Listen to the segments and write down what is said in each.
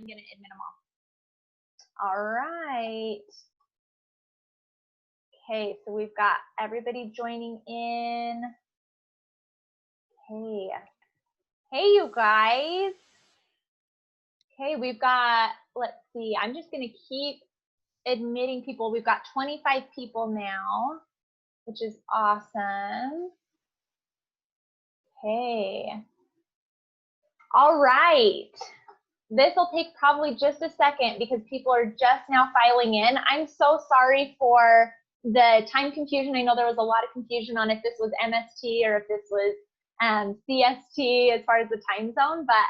I'm going to admit them all. All right. Okay, so we've got everybody joining in. Hey. Hey, you guys. Okay, we've got, let's see, I'm just going to keep admitting people. We've got 25 people now, which is awesome. Okay. All right. This will take probably just a second because people are just now filing in. I'm so sorry for the time confusion. I know there was a lot of confusion on if this was MST or if this was CST as far as the time zone, but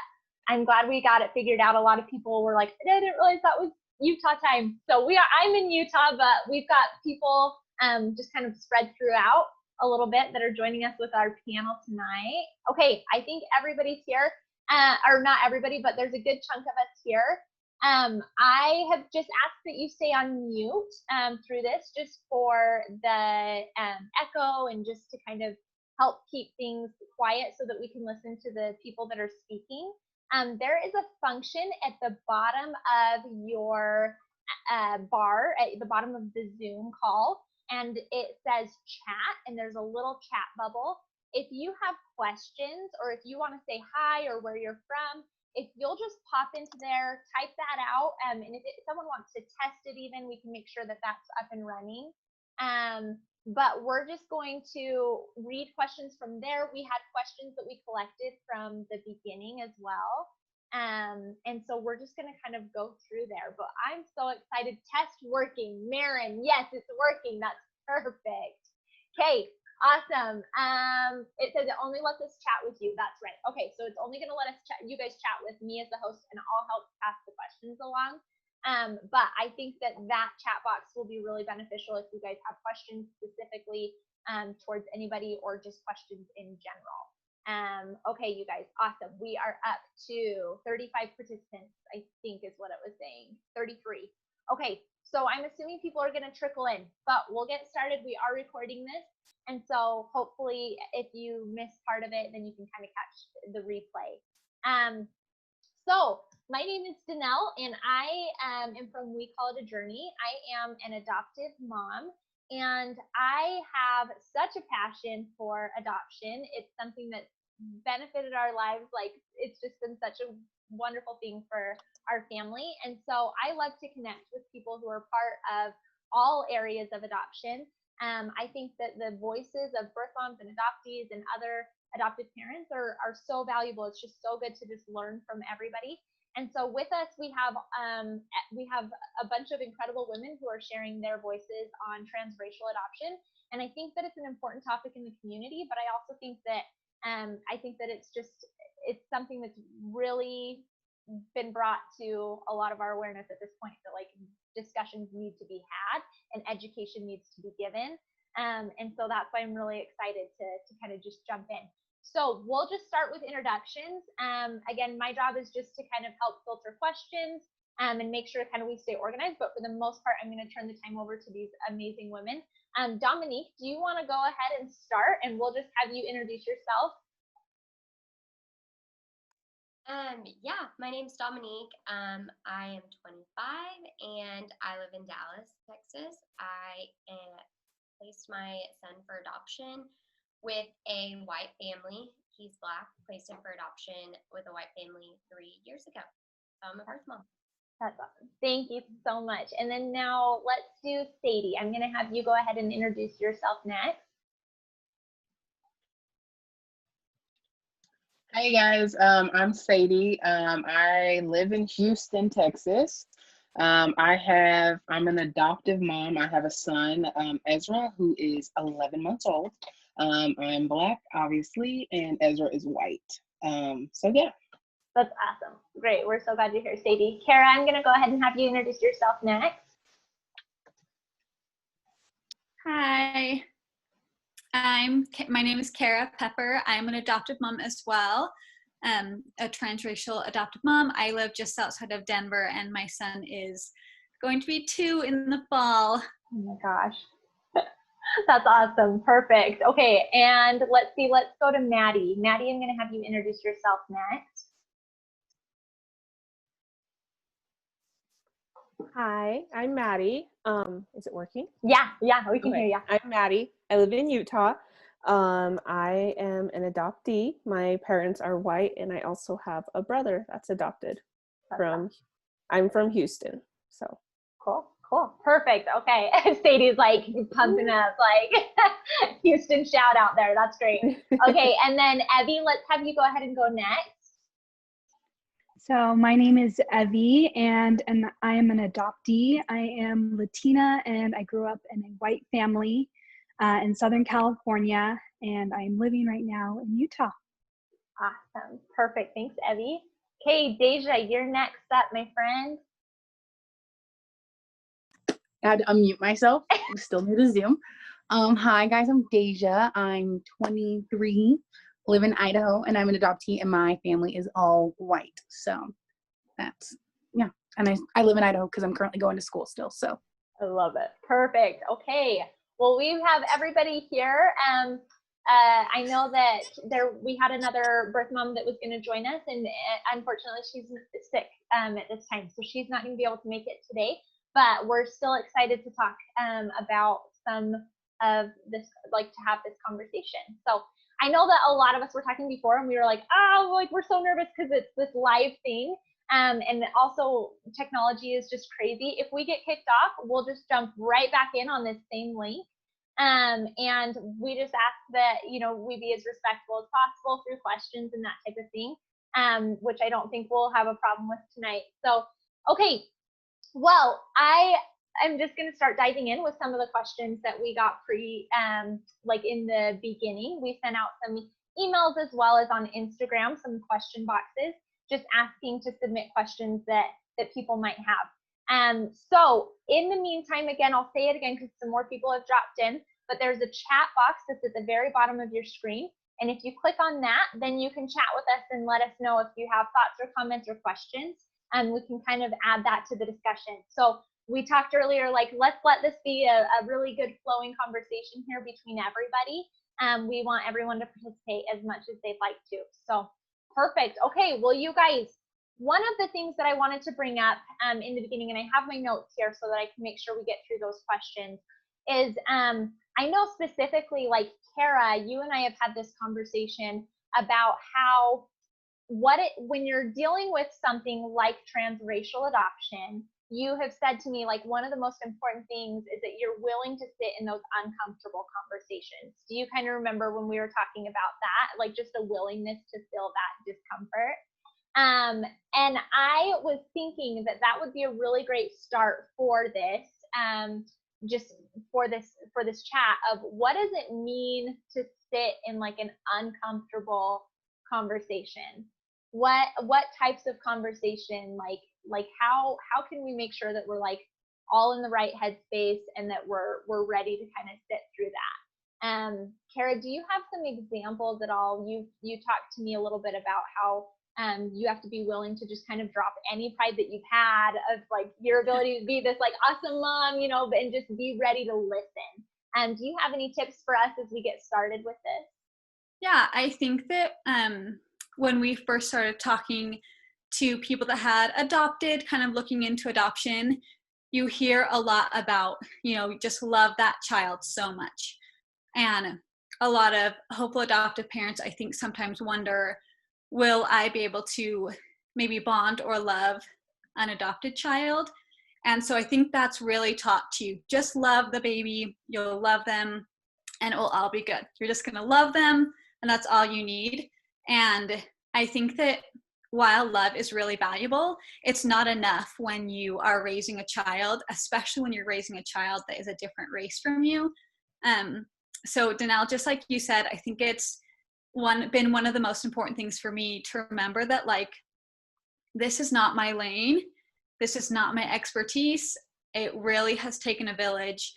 I'm glad we got it figured out. A lot of people were like, I didn't realize that was Utah time. So I'm in Utah, but we've got people just kind of spread throughout a little bit that are joining us with our panel tonight. Okay, I think everybody's here. Or not everybody, but there's a good chunk of us here. I have just asked that you stay on mute through this just for the echo and just to kind of help keep things quiet so that we can listen to the people that are speaking. There is a function at the bottom of your bar, at the bottom of the Zoom call, and it says chat, and there's a little chat bubble. If you have questions or if you want to say hi or where you're from, if you'll just pop into there, type that out, and if someone wants to test it even, we can make sure that that's up and running. But we're just going to read questions from there. We had questions that we collected from the beginning as well. And so we're just going to kind of go through there. But I'm so excited. Test working. Marin, yes, it's working. That's perfect. Okay. Awesome. It says it only lets us chat with you. That's right. Okay, so it's only going to let us chat, you guys chat with me as the host, and I'll help pass the questions along. But I think that chat box will be really beneficial if you guys have questions specifically towards anybody or just questions in general. Okay, you guys, awesome. We are up to 35 participants, I think is what it was saying. 33. Okay, so I'm assuming people are going to trickle in, but we'll get started. We are recording this. And so hopefully if you miss part of it, then you can kind of catch the replay. So my name is Danelle, and I am from We Call It a Journey. I am an adoptive mom, and I have such a passion for adoption. It's something that's benefited our lives. Like, it's just been such a wonderful thing for our family. And so I love to connect with people who are part of all areas of adoption. I think that the voices of birth moms and adoptees and other adoptive parents are so valuable. It's just so good to just learn from everybody. And so with us, we have a bunch of incredible women who are sharing their voices on transracial adoption. And I think that it's an important topic in the community, but I also think that it's something that's really been brought to a lot of our awareness at this point, that like discussions need to be had and education needs to be given. And so that's why I'm really excited to kind of just jump in. So we'll just start with introductions. Again, my job is just to kind of help filter questions and make sure kind of we stay organized. But for the most part, I'm going to turn the time over to these amazing women. Dominique, do you want to go ahead and start, and we'll just have you introduce yourself? Yeah, my name's Dominique. I am 25 and I live in Dallas, Texas. I placed my son for adoption with a white family. He's Black, placed him for adoption with a white family 3 years ago. So I'm a birth mom. That's awesome. Thank you so much. And then now let's do Sadie. I'm going to have you go ahead and introduce yourself next. Hey guys, I'm Sadie. I live in Houston, Texas. I'm an adoptive mom. I have a son, Ezra, who is 11 months old. I'm Black, obviously, and Ezra is white. So yeah. That's awesome. Great. We're so glad you're here, Sadie. Cara, I'm going to go ahead and have you introduce yourself next. Hi. My name is Cara Peper. I'm an adoptive mom as well, a transracial adoptive mom. I live just outside of Denver, and my son is going to be 2 in the fall. Oh my gosh. That's awesome. Perfect. Okay, and let's go to Madie. Madie, I'm going to have you introduce yourself next. Hi, I'm Madie. Is it working? Yeah, we can hear you. I'm Madie. I live in Utah. I am an adoptee. My parents are white, and I also have a brother that's adopted. I'm from Houston. So Cool. Perfect. Okay. Sadie's like pumping up, like Houston shout out there. That's great. Okay. And then Evi, let's have you go ahead and go next. So my name is Evi, and I am an adoptee. I am Latina, and I grew up in a white family in Southern California, and I'm living right now in Utah. Awesome. Perfect. Thanks, Evi. Okay, Deja, you're next up, my friend. I had to unmute myself. I'm still new to Zoom. Hi guys, I'm Deja. I'm 23, live in Idaho, and I'm an adoptee, and my family is all white. So that's, yeah. And I live in Idaho because I'm currently going to school still. So I love it. Perfect. Okay. Well, we have everybody here. I know that we had another birth mom that was going to join us, and unfortunately she's sick at this time, so she's not going to be able to make it today. But we're still excited to talk about some of this, like to have this conversation. So I know that a lot of us were talking before, and we were like, oh, like we're so nervous because it's this live thing. And also technology is just crazy. If we get kicked off, we'll just jump right back in on this same link. And we just ask that, we be as respectful as possible through questions and that type of thing, which I don't think we'll have a problem with tonight. So, okay. Well, I'm just going to start diving in with some of the questions that we got like in the beginning. We sent out some emails as well as on Instagram, some question boxes, just asking to submit questions that people might have. So in the meantime, again, I'll say it again because some more people have dropped in, but there's a chat box that's at the very bottom of your screen. And if you click on that, then you can chat with us and let us know if you have thoughts or comments or questions. And we can kind of add that to the discussion. So we talked earlier, like, let's let this be a really good flowing conversation here between everybody. We want everyone to participate as much as they'd like to. So perfect. Okay, well, you guys, one of the things that I wanted to bring up in the beginning, and I have my notes here so that I can make sure we get through those questions, is I know specifically, like, Cara, you and I have had this conversation about how when you're dealing with something like transracial adoption, you have said to me, like, one of the most important things is that you're willing to sit in those uncomfortable conversations. Do you kind of remember when we were talking about that, like just a willingness to feel that discomfort? And I was thinking that would be a really great start for this, just for this chat of what does it mean to sit in like an uncomfortable conversation? What types of conversation, like how can we make sure that we're like all in the right headspace and that we're ready to kind of sit through that? Cara, do you have some examples at all? You talked to me a little bit about how you have to be willing to just kind of drop any pride that you've had of like your ability to be this like awesome mom, and just be ready to listen. Do you have any tips for us as we get started with this? Yeah, I think that when we first started talking to people that had adopted, kind of looking into adoption, you hear a lot about, just love that child so much. And a lot of hopeful adoptive parents, I think, sometimes wonder, will I be able to maybe bond or love an adopted child? And so I think that's really taught to you. Just love the baby, you'll love them, and it will all be good. You're just going to love them, and that's all you need. And I think that while love is really valuable, it's not enough when you are raising a child, especially when you're raising a child that is a different race from you. So Danelle, just like you said, I think it's been one of the most important things for me to remember that, like, this is not my lane. This is not my expertise. It really has taken a village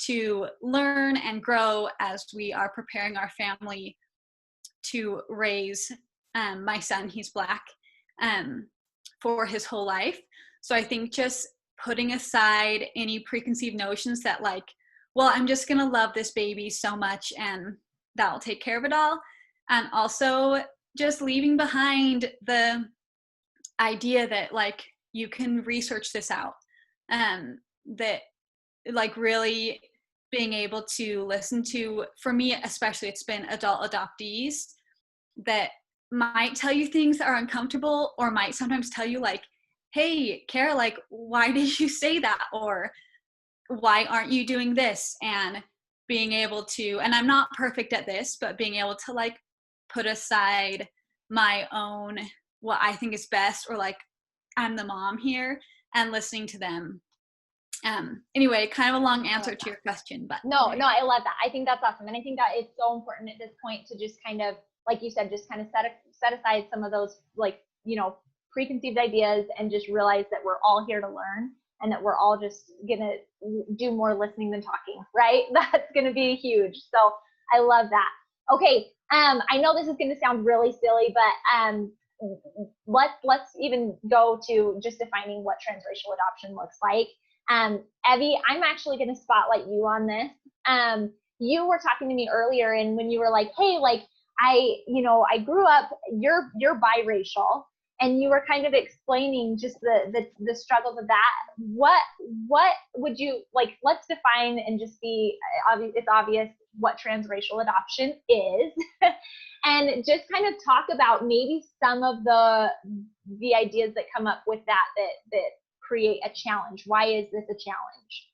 to learn and grow as we are preparing our family to raise my son, he's Black, for his whole life. So I think just putting aside any preconceived notions that, like, well, I'm just going to love this baby so much and that will take care of it all. And also just leaving behind the idea that, like, you can research this out. that like really being able to listen to, for me especially, it's been adult adoptees that might tell you things that are uncomfortable, or might sometimes tell you like, hey, Cara, like, why did you say that? Or why aren't you doing this? And being able to, and I'm not perfect at this, but being able to like put aside my own, what I think is best, or like, I'm the mom here, and listening to them. Anyway, kind of a long answer to your question, but no, I love that. I think that's awesome. And I think that it's so important at this point to just kind of, like you said, just kind of set aside some of those, like, you know, preconceived ideas, and just realize that we're all here to learn, and that we're all just gonna do more listening than talking, right? That's gonna be huge. So I love that. Okay, I know this is gonna sound really silly, but let's even go to just defining what transracial adoption looks like. Evi, I'm actually gonna spotlight you on this. You were talking to me earlier, and when you were like, hey, like, I grew up, you're biracial, and you were kind of explaining just the struggles of that. What would you like? Let's define and just be obvious. It's obvious what transracial adoption is, and just kind of talk about maybe some of the ideas that come up with that create a challenge. Why is this a challenge?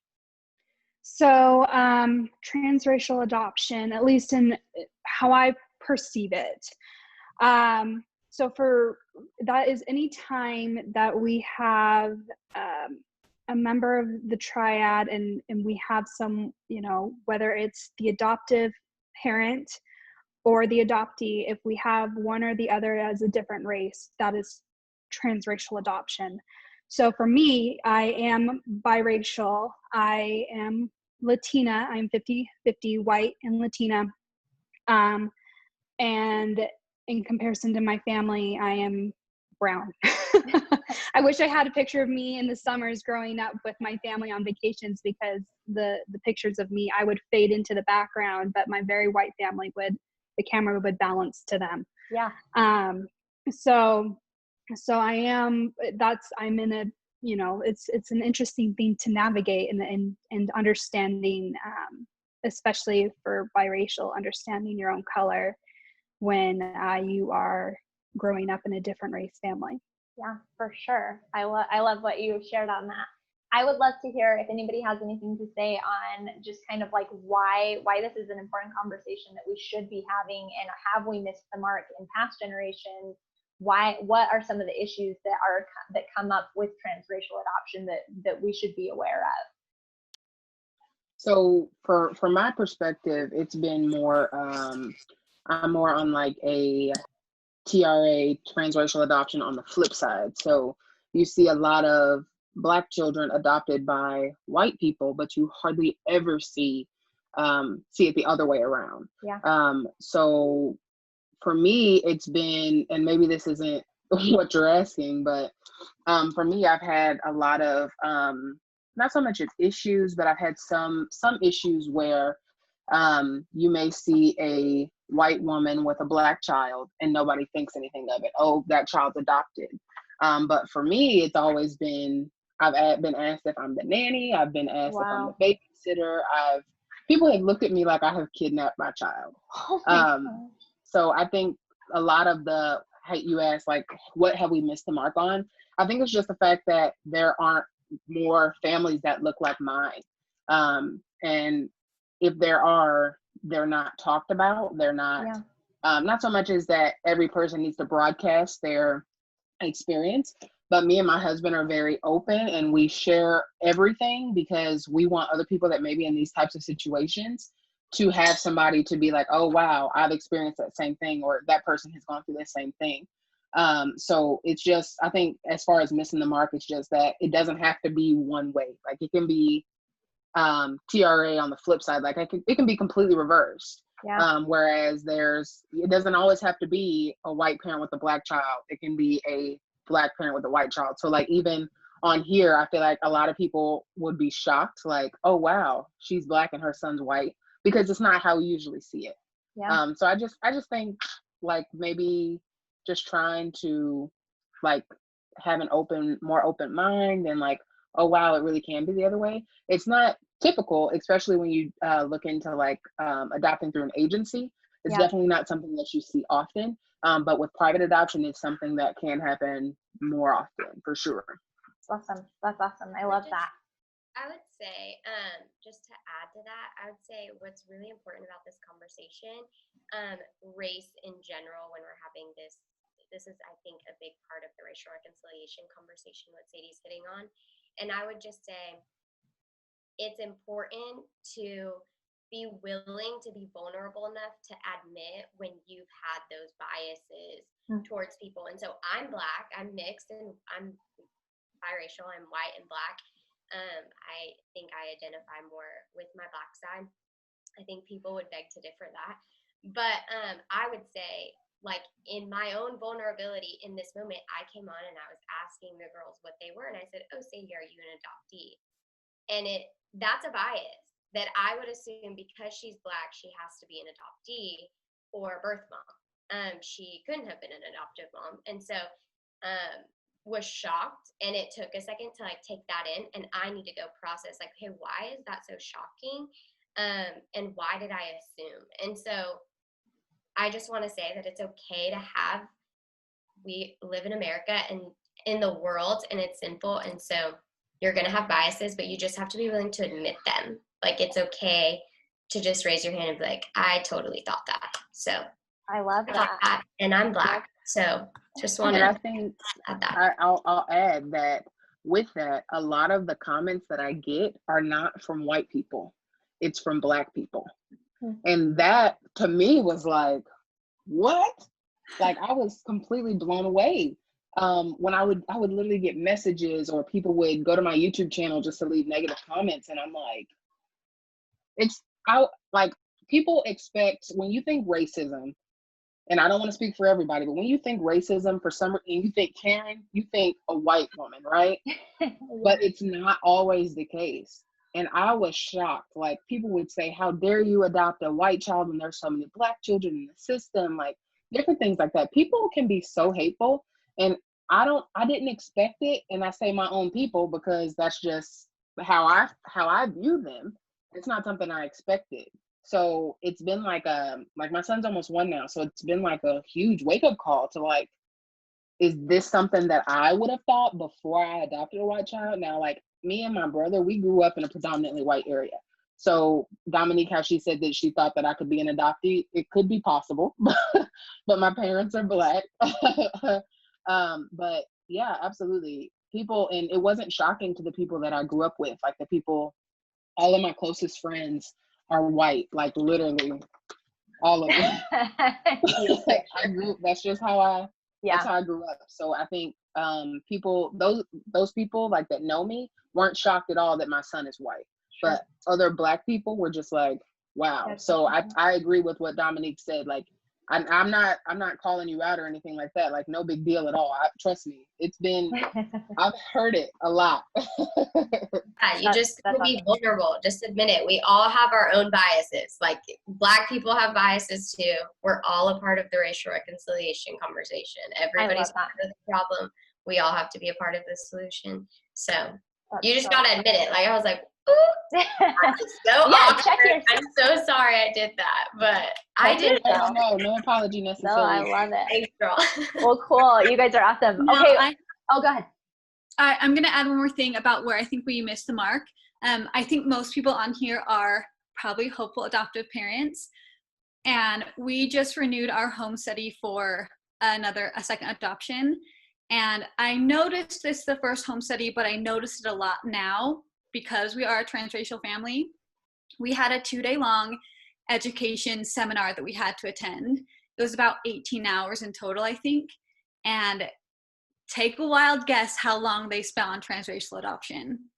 So transracial adoption, at least in how I perceive it. So for that is any time that we have a member of the triad, and we have some, you know, whether it's the adoptive parent or the adoptee, if we have one or the other as a different race, that is transracial adoption. So for me, I am biracial. I am Latina. I'm 50-50 white and Latina. And in comparison to my family, I am brown. I wish I had a picture of me in the summers growing up with my family on vacations, because the pictures of me, I would fade into the background, but my very white family the camera would balance to them. Yeah. So I'm in a, you know, it's an interesting thing to navigate, and understanding, especially for biracial, understanding your own color when you are growing up in a different race family. Yeah, for sure. I love what you shared on that. I would love to hear if anybody has anything to say on just kind of like why this is an important conversation that we should be having, and have we missed the mark in past generations? What are some of the issues that come up with transracial adoption that we should be aware of? So from my perspective, it's been more, I'm more on like a TRA, transracial adoption, on the flip side. So you see a lot of Black children adopted by white people, but you hardly ever see it the other way around. Yeah. So for me, it's been, and maybe this isn't what you're asking, but for me, I've had a lot of not so much of issues, but I've had some issues where you may see a white woman with a Black child and nobody thinks anything of it. Oh, that child's adopted. But for me, it's always been, I've been asked if I'm the nanny. I've been asked if I'm the babysitter. People have looked at me like I have kidnapped my child. So I think a lot of you asked, like, what have we missed the mark on? I think it's just the fact that there aren't more families that look like mine. And if there are, they're not talked about. They're not, not so much as that every person needs to broadcast their experience, but me and my husband are very open, and we share everything, because we want other people that may be in these types of situations to have somebody to be like, oh, wow, I've experienced that same thing, or that person has gone through the same thing. So it's just, I think as far as missing the mark, it's just that it doesn't have to be one way. Like, it can be TRA on the flip side. Like, it can be completely reversed. Whereas it doesn't always have to be a white parent with a Black child. It can be a Black parent with a white child. So like, even on here, I feel like a lot of people would be shocked, like, oh, wow, she's Black and her son's white, because it's not how we usually see it. So I just think, like, maybe just trying to, like, have an more open mind, and like oh wow, it really can be the other way. It's not typical, especially when you look into like adopting through an agency. It's definitely not something that you see often. But with private adoption, it's something that can happen more often, for sure. That's awesome. That's awesome. I love that. I would say, just to add to that, I would say what's really important about this conversation, race in general, when we're having this is, I think, a big part of the racial reconciliation conversation what Sadie's hitting on. And I would just say it's important to be willing to be vulnerable enough to admit when you've had those biases towards people. And so I'm Black, I'm mixed, and I'm biracial, I'm white and Black. I think I identify more with my Black side. I think people would beg to differ that. But I would say, like, in my own vulnerability in this moment, I came on and I was asking the girls what they were. And I said, oh, Sadie, are you an adoptee? And that's a bias that I would assume because she's Black, she has to be an adoptee or a birth mom. She couldn't have been an adoptive mom. And so was shocked, and it took a second to like take that in, and I need to go process like, hey, why is that so shocking? And why did I assume? And so I just want to say that it's okay to we live in America and in the world, and it's sinful. And so you're going to have biases, but you just have to be willing to admit them. Like, it's okay to just raise your hand and be like, I totally thought that. So I love that. And I'm Black. So just want to I think add that. I'll add that with that, a lot of the comments that I get are not from white people. It's from Black people. And that to me was like, what? Like, I was completely blown away. When I would literally get messages, or people would go to my YouTube channel just to leave negative comments. And I'm like, people expect, when you think racism, and I don't want to speak for everybody, but when you think racism, for some reason, you think Karen, you think a white woman, right? But it's not always the case. And I was shocked. Like, people would say, how dare you adopt a white child when there's so many Black children in the system? Like, different things like that. People can be so hateful, and I didn't expect it. And I say my own people because that's just how I view them. It's not something I expected. So it's been like my son's almost 1 now. So it's been like a huge wake up call to like, is this something that I would have thought before I adopted a white child? Now, like, me and my brother, we grew up in a predominantly white area. So Dominique, how she said that she thought that I could be an adoptee, it could be possible, but my parents are Black. But yeah, absolutely. People, and it wasn't shocking to the people that I grew up with. Like, the people, all of my closest friends are white, like literally all of them. That's just how that's how I grew up. So I think people, those people like that know me weren't shocked at all that my son is white. Sure. But other Black people were just like, wow. That's so I agree with what Dominique said. Like, I'm not calling you out or anything like that. Like, no big deal at all. Trust me, it's been, I've heard it a lot. Yeah, you just be vulnerable. Just admit it. We all have our own biases. Like, Black people have biases too. We're all a part of the racial reconciliation conversation. Everybody's part of the problem. We all have to be a part of the solution. So you just gotta admit it. Like, I was like, ooh, I'm so awkward. I'm so sorry I did that, but I did. No apology necessary. No, I love it. Thanks, girl. Well, cool. You guys are awesome. Okay. Go ahead. I'm going to add one more thing about where I think we missed the mark. I think most people on here are probably hopeful adoptive parents. And we just renewed our home study for a second adoption. And I noticed this the first home study, but I noticed it a lot now because we are a transracial family. We had a 2-day-long education seminar that we had to attend. It was about 18 hours in total, I think. And take a wild guess how long they spent on transracial adoption.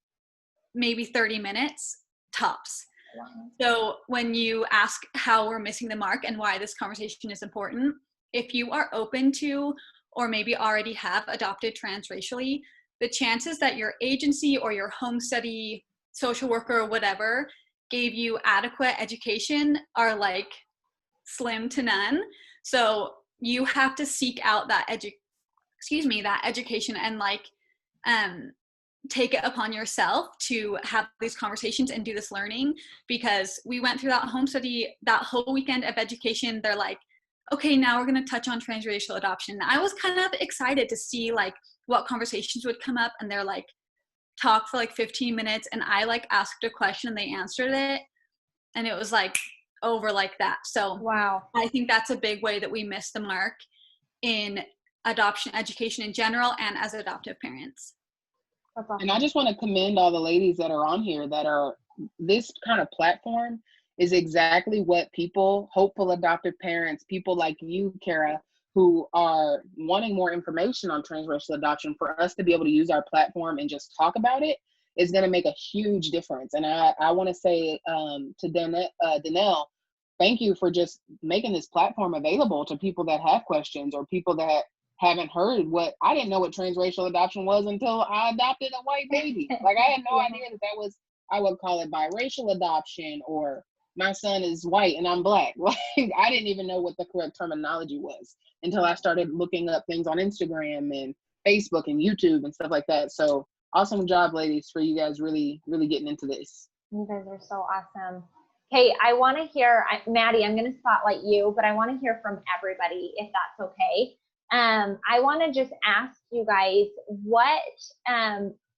Maybe 30 minutes, tops. Wow. So when you ask how we're missing the mark and why this conversation is important, if you are open to or maybe already have adopted transracially, the chances that your agency or your home study, social worker, or whatever gave you adequate education are like slim to none. So you have to seek out that education and like take it upon yourself to have these conversations and do this learning, because we went through that home study, that whole weekend of education. They're like, okay, now we're going to touch on transracial adoption. I was kind of excited to see like what conversations would come up, and they're like, talk for like 15 minutes, and I like asked a question and they answered it, and it was like over like that. So wow, I think that's a big way that we miss the mark in adoption education in general and as adoptive parents. that's awesome. And I just want to commend all the ladies that are on here that are, this kind of platform is exactly what people, hopeful adoptive parents, people like you, Cara, who are wanting more information on transracial adoption, for us to be able to use our platform and just talk about it is going to make a huge difference. And I want to say to Danelle, thank you for just making this platform available to people that have questions, or people that haven't heard I didn't know what transracial adoption was until I adopted a white baby. Like, I had no idea that was, I would call it biracial adoption, or my son is white and I'm black. Like, I didn't even know what the correct terminology was until I started looking up things on Instagram and Facebook and YouTube and stuff like that. So awesome job, ladies, for you guys really, really getting into this. You guys are so awesome. Okay, I want to hear, Madie, I'm going to spotlight you, but I want to hear from everybody, if that's okay. I want to just ask you guys what,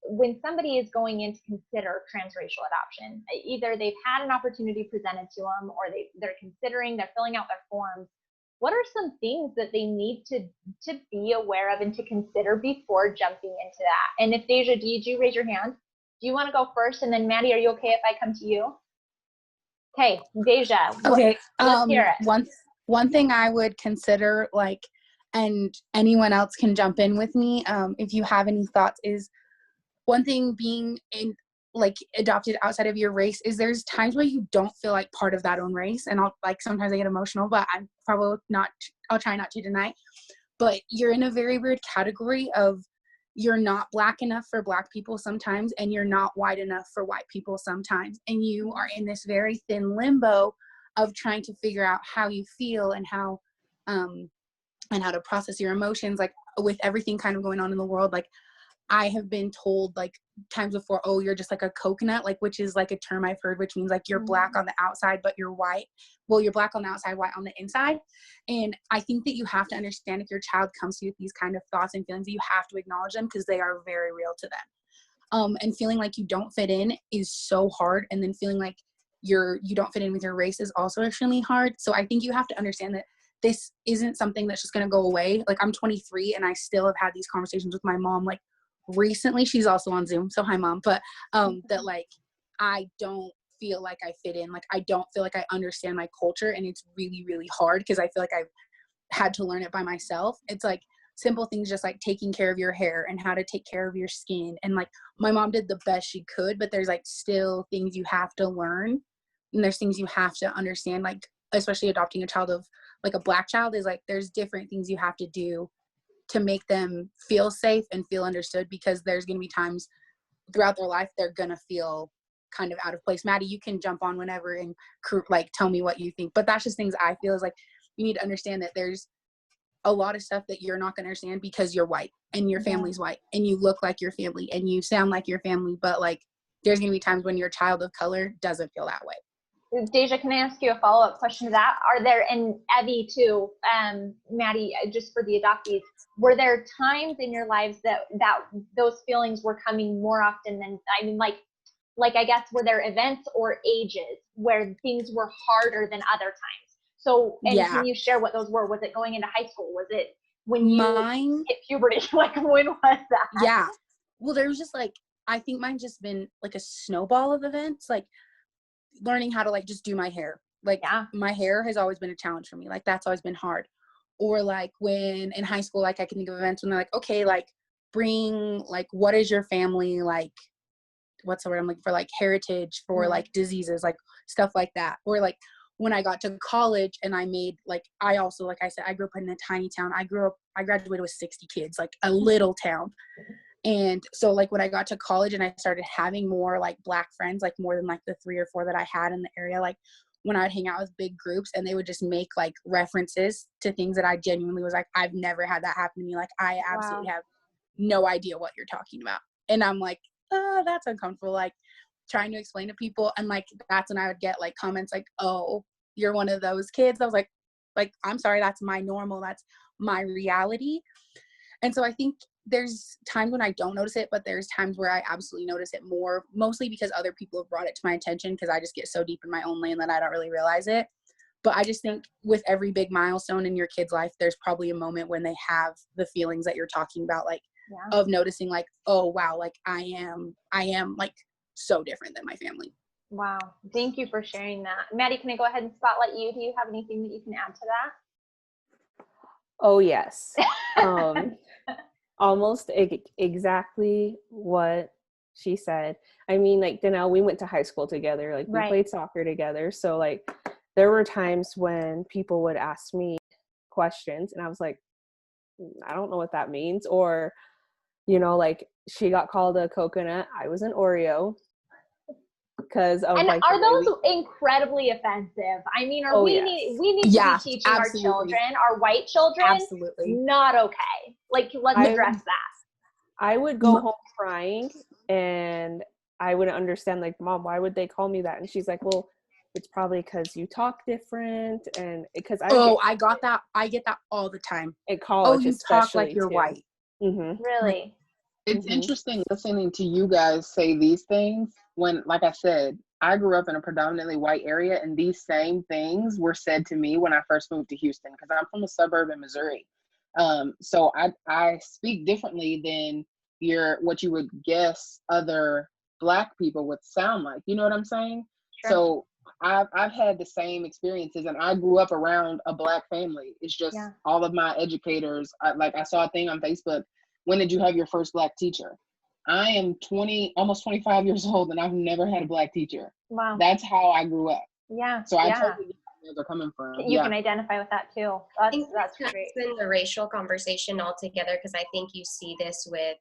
when somebody is going in to consider transracial adoption, either they've had an opportunity presented to them, or they're considering, they're filling out their forms, what are some things that they need to be aware of and to consider before jumping into that? And if Deja, did you raise your hand? Do you want to go first? And then Madie, are you okay if I come to you? Okay, Deja. Okay. Let's hear it. One thing I would consider, like, and anyone else can jump in with me if you have any thoughts, is one thing being in, like, adopted outside of your race, is there's times where you don't feel like part of that own race. And sometimes I get emotional, but I'm probably not, I'll try not to tonight. But you're in a very weird category of, you're not black enough for black people sometimes, and you're not white enough for white people sometimes. And you are in this very thin limbo of trying to figure out how you feel and how to process your emotions, like, with everything kind of going on in the world. Like, I have been told, like, times before, oh, you're just like a coconut, like, which is like a term I've heard, which means like you're black on the outside, but you're white. Well, you're black on the outside, white on the inside. And I think that you have to understand, if your child comes to you with these kind of thoughts and feelings, you have to acknowledge them, because they are very real to them. And feeling like you don't fit in is so hard. And then feeling like you don't fit in with your race is also extremely hard. So I think you have to understand that this isn't something that's just going to go away. Like, I'm 23 and I still have had these conversations with my mom, like, recently. She's also on Zoom, so hi mom. But that, like, I don't feel like I fit in, like, I don't feel like I understand my culture, and it's really, really hard, because I feel like I've had to learn it by myself. It's like simple things, just like taking care of your hair and how to take care of your skin, and like, my mom did the best she could, but there's like still things you have to learn, and there's things you have to understand, like, especially adopting a child of, like, a black child, is like, there's different things you have to do to make them feel safe and feel understood, because there's going to be times throughout their life they're going to feel kind of out of place. Madie, you can jump on whenever and like tell me what you think, but that's just things I feel is like, you need to understand that there's a lot of stuff that you're not going to understand because you're white and your family's white and you look like your family and you sound like your family, but like, there's going to be times when your child of color doesn't feel that way. Deja, can I ask you a follow-up question to that? Are there, and Evi too, Madie, just for the adoptees, were there times in your lives that those feelings were coming more often than, I mean, like I guess, were there events or ages where things were harder than other times? So, and can you share what those were? Was it going into high school? Was it when you hit puberty? Like, when was that? Yeah. Well, there was just like, I think mine's just been like a snowball of events, like learning how to like just do my hair. Like, my hair has always been a challenge for me. Like, that's always been hard. Or like when in high school, like I can think of events when they're like, okay, like bring, like, what is your family, like, what's the word I'm looking for, like heritage for like diseases, like stuff like that. Or like when I got to college and I made, like, I also, like I said, I grew up in a tiny town. I graduated with 60 kids, like a little town. And so like when I got to college and I started having more like black friends, like more than like the 3 or 4 that I had in the area, like when I'd hang out with big groups and they would just make like references to things that I genuinely was like, I've never had that happen to me. Like, I absolutely have no idea what you're talking about. And I'm like, that's uncomfortable. Like trying to explain to people. And like, that's when I would get like comments like, oh, you're one of those kids. I was like, I'm sorry, that's my normal. That's my reality. And so I think there's times when I don't notice it, but there's times where I absolutely notice it more, mostly because other people have brought it to my attention, because I just get so deep in my own lane that I don't really realize it. But I just think with every big milestone in your kid's life, there's probably a moment when they have the feelings that you're talking about, like of noticing like, oh, wow, like I am like so different than my family. Wow. Thank you for sharing that. Madie, can I go ahead and spotlight you? Do you have anything that you can add to that? Oh, yes. Almost exactly what she said. I mean, like, Danelle, we went to high school together. Like, we played soccer together. So, like, there were times when people would ask me questions, and I was like, I don't know what that means. Or, you know, like, she got called a coconut. I was an Oreo. Because of and like, are those incredibly offensive? I mean, we need to be teaching our children, our white children, not okay. Like, let's address that. I would go home crying, and I wouldn't understand, like, Mom, why would they call me that? And she's like, well, it's probably because you talk different, and because I get that all the time at college. Oh, you talk like you're white. Mm-hmm. Really? It's interesting listening to you guys say these things when, like I said, I grew up in a predominantly white area, and these same things were said to me when I first moved to Houston, because I'm from a suburb in Missouri. So I speak differently than what you would guess other Black people would sound like. You know what I'm saying? Sure. So I've had the same experiences, and I grew up around a Black family. It's just all of my educators. I saw a thing on Facebook. When did you have your first Black teacher? I am almost 25 years old, and I've never had a Black teacher. Wow. That's how I grew up. Yeah. So I totally get where they're coming from. You can identify with that too. That's great. In the racial conversation altogether, because I think you see this with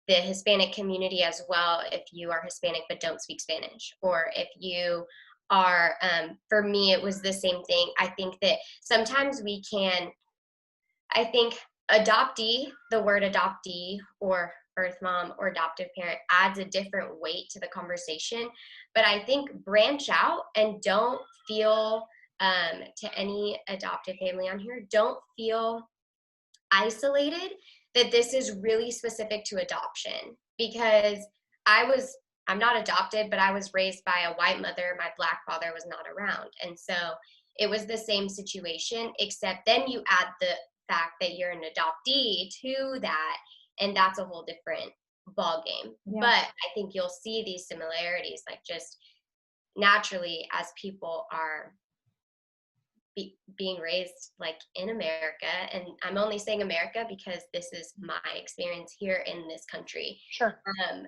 the Hispanic community as well. If you are Hispanic but don't speak Spanish, or if you are, for me, it was the same thing. I think that sometimes adoptee, the word adoptee or birth mom or adoptive parent adds a different weight to the conversation. But I think branch out and don't feel, to any adoptive family on here, don't feel isolated that this is really specific to adoption. Because I'm not adopted, but I was raised by a white mother. My Black father was not around. And so it was the same situation, except then you add the fact that you're an adoptee to that, and that's a whole different ball game. But I think you'll see these similarities, like just naturally as people are being raised like in America. And I'm only saying America because this is my experience here in this country. Sure.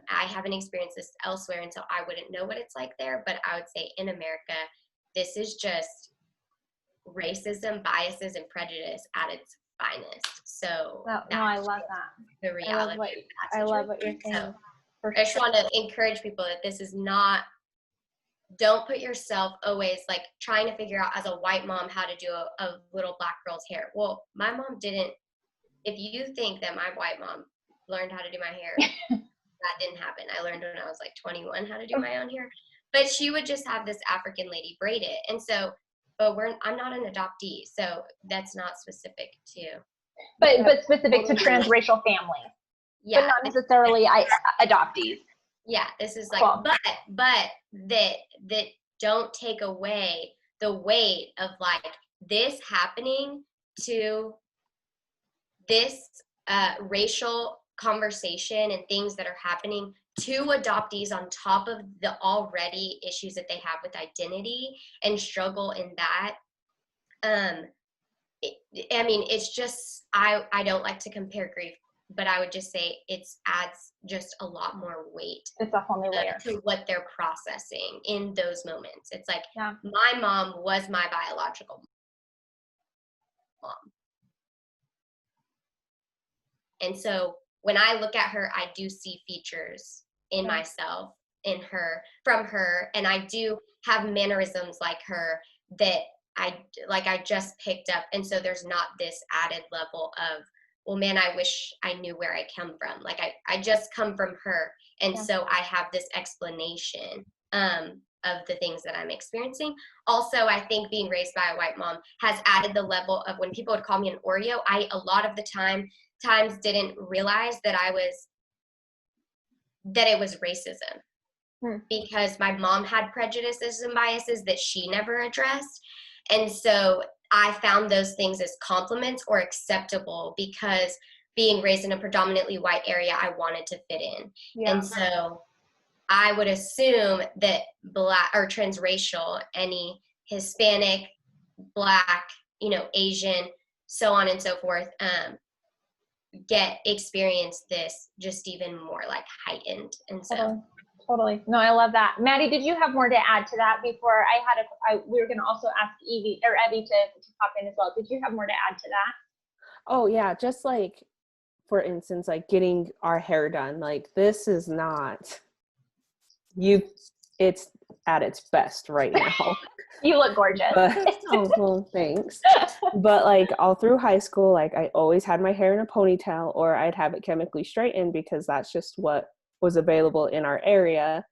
I haven't experienced this elsewhere, and so I wouldn't know what it's like there, but I would say in America, this is just racism, biases, and prejudice at its finest. So I love that. The reality. I love what you're saying. So I just want to encourage people that this is not, don't put yourself always like trying to figure out as a white mom how to do a little Black girl's hair. Well, my mom didn't. If you think that my white mom learned how to do my hair, that didn't happen. I learned when I was like 21 how to do my own hair. But she would just have this African lady braid it. And so, but I'm not an adoptee, so that's not specific to. But specific to transracial families. Yeah. But not necessarily adoptees. Yeah, this is like, cool. but that don't take away the weight of like this happening to this racial conversation and things that are happening to adoptees on top of the already issues that they have with identity and struggle in that. It's just, I don't like to compare grief, but I would just say it adds just a lot more weight. It's a whole new layer to what they're processing in those moments. It's like, my mom was my biological mom. And so when I look at her, I do see features in myself, from her, and I do have mannerisms like her that I just picked up. And so there's not this added level of well, man, I wish I knew where I come from. Like I just come from her. And so I have this explanation of the things that I'm experiencing. Also, I think being raised by a white mom has added the level of when people would call me an Oreo, I a lot of the times didn't realize that it was racism. Because my mom had prejudices and biases that she never addressed. And so I found those things as compliments or acceptable because being raised in a predominantly white area, I wanted to fit in. Yeah. And so I would assume that Black or transracial, any Hispanic, Black, Asian, so on and so forth, experience this just even more like heightened. And so Totally. No, I love that. Madie, did you have more to add to that before we were going to also ask Evi to pop in as well. Did you have more to add to that? Oh yeah. Just like, for instance, like getting our hair done, like this is not it's at its best right now. You look gorgeous. Well, thanks. But like all through high school, like I always had my hair in a ponytail, or I'd have it chemically straightened because that's just what was available in our area.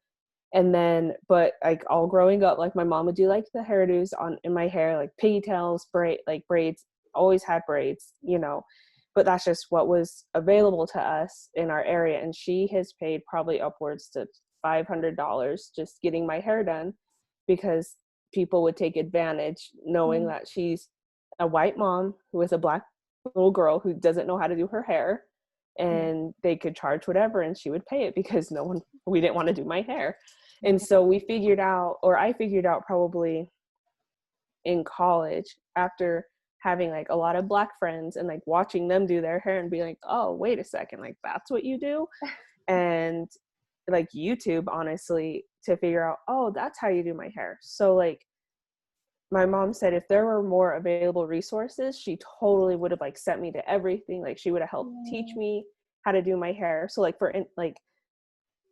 And then, but like all growing up, like my mom would do like the hairdos in my hair, like pigtails, braids, always had braids, but that's just what was available to us in our area. And she has paid probably upwards to $500 just getting my hair done because people would take advantage knowing that she's a white mom with a Black little girl who doesn't know how to do her hair. And they could charge whatever and she would pay it because we didn't want to do my hair. And so I figured out probably in college after having like a lot of Black friends and like watching them do their hair and be like, oh, wait a second, like that's what you do? And like YouTube, honestly, to figure out, oh, that's how you do my hair. So like my mom said if there were more available resources, she totally would have like sent me to everything. Like she would have helped teach me how to do my hair. So like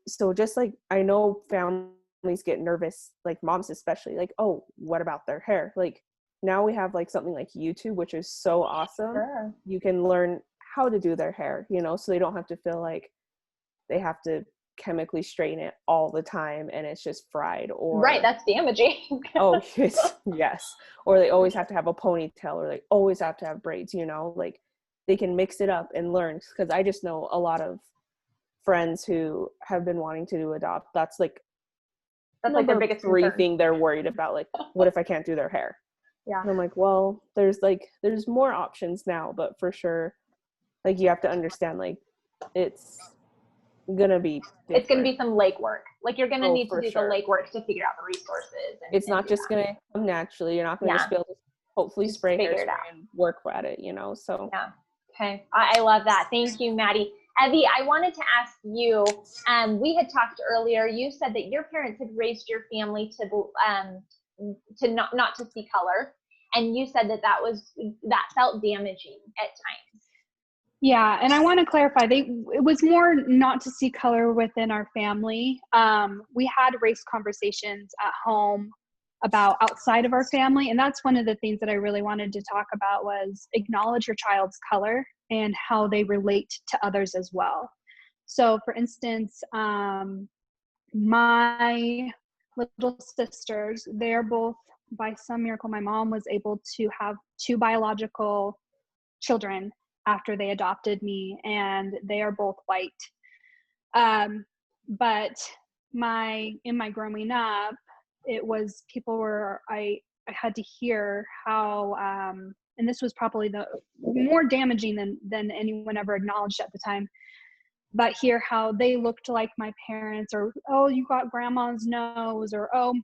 so just like I know families get nervous, like moms especially, like, oh, what about their hair? Like now we have like something like YouTube, which is so awesome. Sure. You can learn how to do their hair, so they don't have to feel like they have to chemically straighten it all the time and it's just fried, or right, that's damaging. Oh yes, or they always have to have a ponytail, or they always have to have braids, like they can mix it up and learn. Because I just know a lot of friends who have been wanting to adopt, that's like their biggest concern. thing they're worried about, like what if I can't do their hair? Yeah. And I'm like, well, there's more options now, but for sure, like you have to understand, like it's gonna be different. It's gonna be some legwork. Like you're gonna need to do the legwork to figure out the resources. It's not just gonna come naturally. You're not gonna just be able to hopefully spray hairspray and work at it, So yeah. Okay, I love that. Thank you, Madie. Evi, I wanted to ask you. We had talked earlier. You said that your parents had raised your family to not to see color, and you said that felt damaging at times. Yeah, and I want to clarify, it was more not to see color within our family. We had race conversations at home about outside of our family, and that's one of the things that I really wanted to talk about was acknowledge your child's color and how they relate to others as well. So for instance, my little sisters, they're both, by some miracle, my mom was able to have 2 biological children after they adopted me, and they are both white. But in my growing up, it was I had to hear how, and this was probably the more damaging than anyone ever acknowledged at the time, but hear how they looked like my parents, or, oh, you got grandma's nose, or, oh,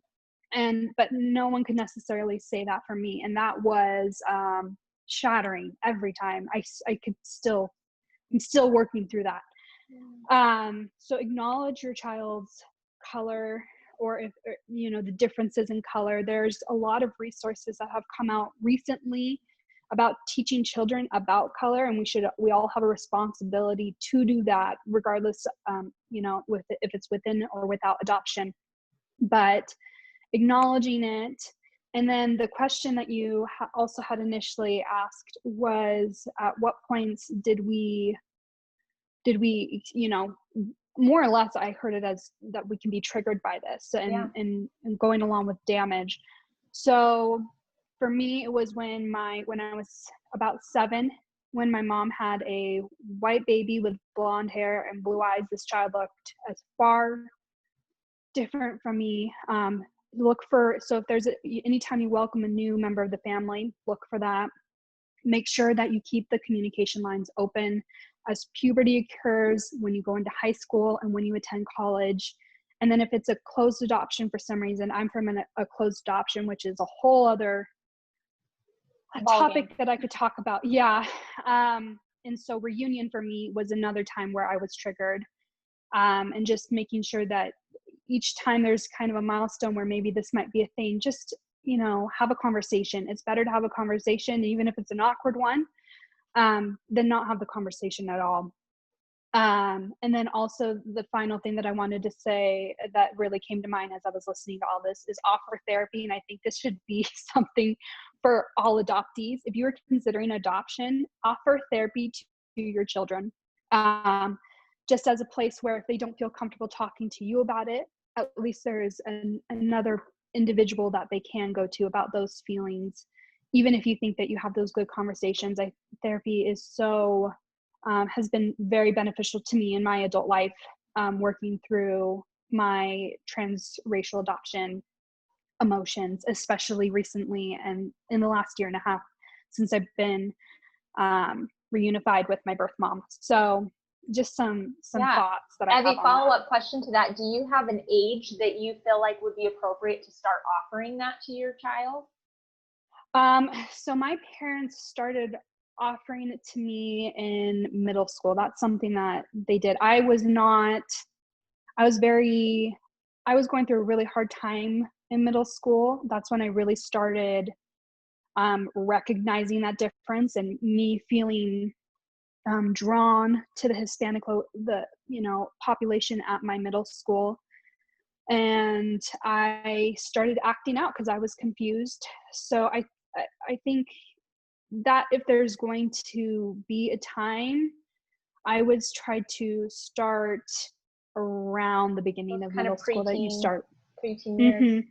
but no one could necessarily say that for me. And that was, shattering every time. I'm still working through that. So acknowledge your child's color, or if the differences in color. There's a lot of resources that have come out recently about teaching children about color, and we all have a responsibility to do that, regardless if it's within or without adoption. But acknowledging it, And then the question that you also had initially asked was, at what points did we, you know, more or less, I heard it as that we can be triggered by this and going along with damage. So for me, it was when I was about 7, when my mom had a white baby with blonde hair and blue eyes. This child looked as far different from me. So if there's anytime you welcome a new member of the family, look for that. Make sure that you keep the communication lines open as puberty occurs, when you go into high school, and when you attend college. And then if it's a closed adoption for some reason, I'm from a closed adoption, which is a whole other topic that I could talk about. Yeah. And so reunion for me was another time where I was triggered. And just making sure that each time there's kind of a milestone where maybe this might be a thing, just, you know, have a conversation. It's better to have a conversation, even if it's an awkward one, than not have the conversation at all. And then also the final thing that I wanted to say that really came to mind as I was listening to all this is offer therapy. And I think this should be something for all adoptees. If you are considering adoption, offer therapy to your children. Just as a place where if they don't feel comfortable talking to you about it, at least there's another individual that they can go to about those feelings. Even if you think that you have those good conversations, therapy is so, has been very beneficial to me in my adult life, working through my transracial adoption emotions, especially recently and in the last 1.5 years since I've been reunified with my birth mom. So just some thoughts that I have on that. Follow-up question to that. Do you have an age that you feel like would be appropriate to start offering that to your child? So my parents started offering it to me in middle school. That's something that they did. I was going through a really hard time in middle school. That's when I really started recognizing that difference and me feeling drawn to the Hispanic, population at my middle school. And I started acting out because I was confused. So I think that if there's going to be a time, I would try to start around the beginning of middle school, that you start preteen years.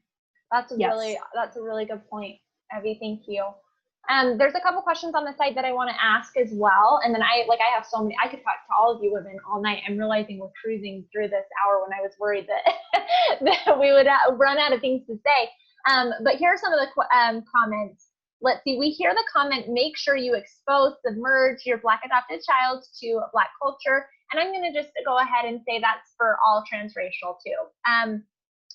That's a really good point, Evi. Thank you. There's a couple questions on the site that I want to ask as well. And then I have so many, I could talk to all of you women all night. I'm realizing we're cruising through this hour when I was worried that, that we would run out of things to say. But here are some of the comments. Let's see, we hear the comment, make sure you expose, submerge your Black adopted child to Black culture. And I'm going to just go ahead and say that's for all transracial too.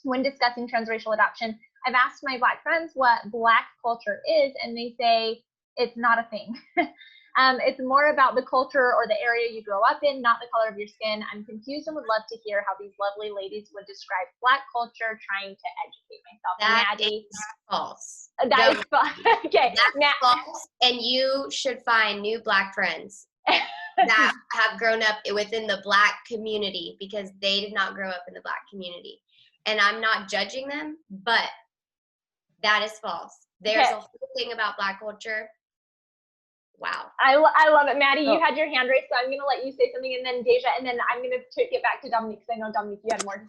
When discussing transracial adoption, I've asked my Black friends what Black culture is, and they say it's not a thing. It's more about the culture or the area you grow up in, not the color of your skin. I'm confused and would love to hear how these lovely ladies would describe Black culture, trying to educate myself. That Madie. is false. That is false. Okay. That's false. And you should find new Black friends that have grown up within the Black community, because they did not grow up in the Black community. And I'm not judging them, but that is false. There's a whole thing about Black culture. Wow. I love it. Madie, you had your hand raised, so I'm going to let you say something, and then Deja, and then I'm going to get back to Dominique, because I know, Dominique, you had more to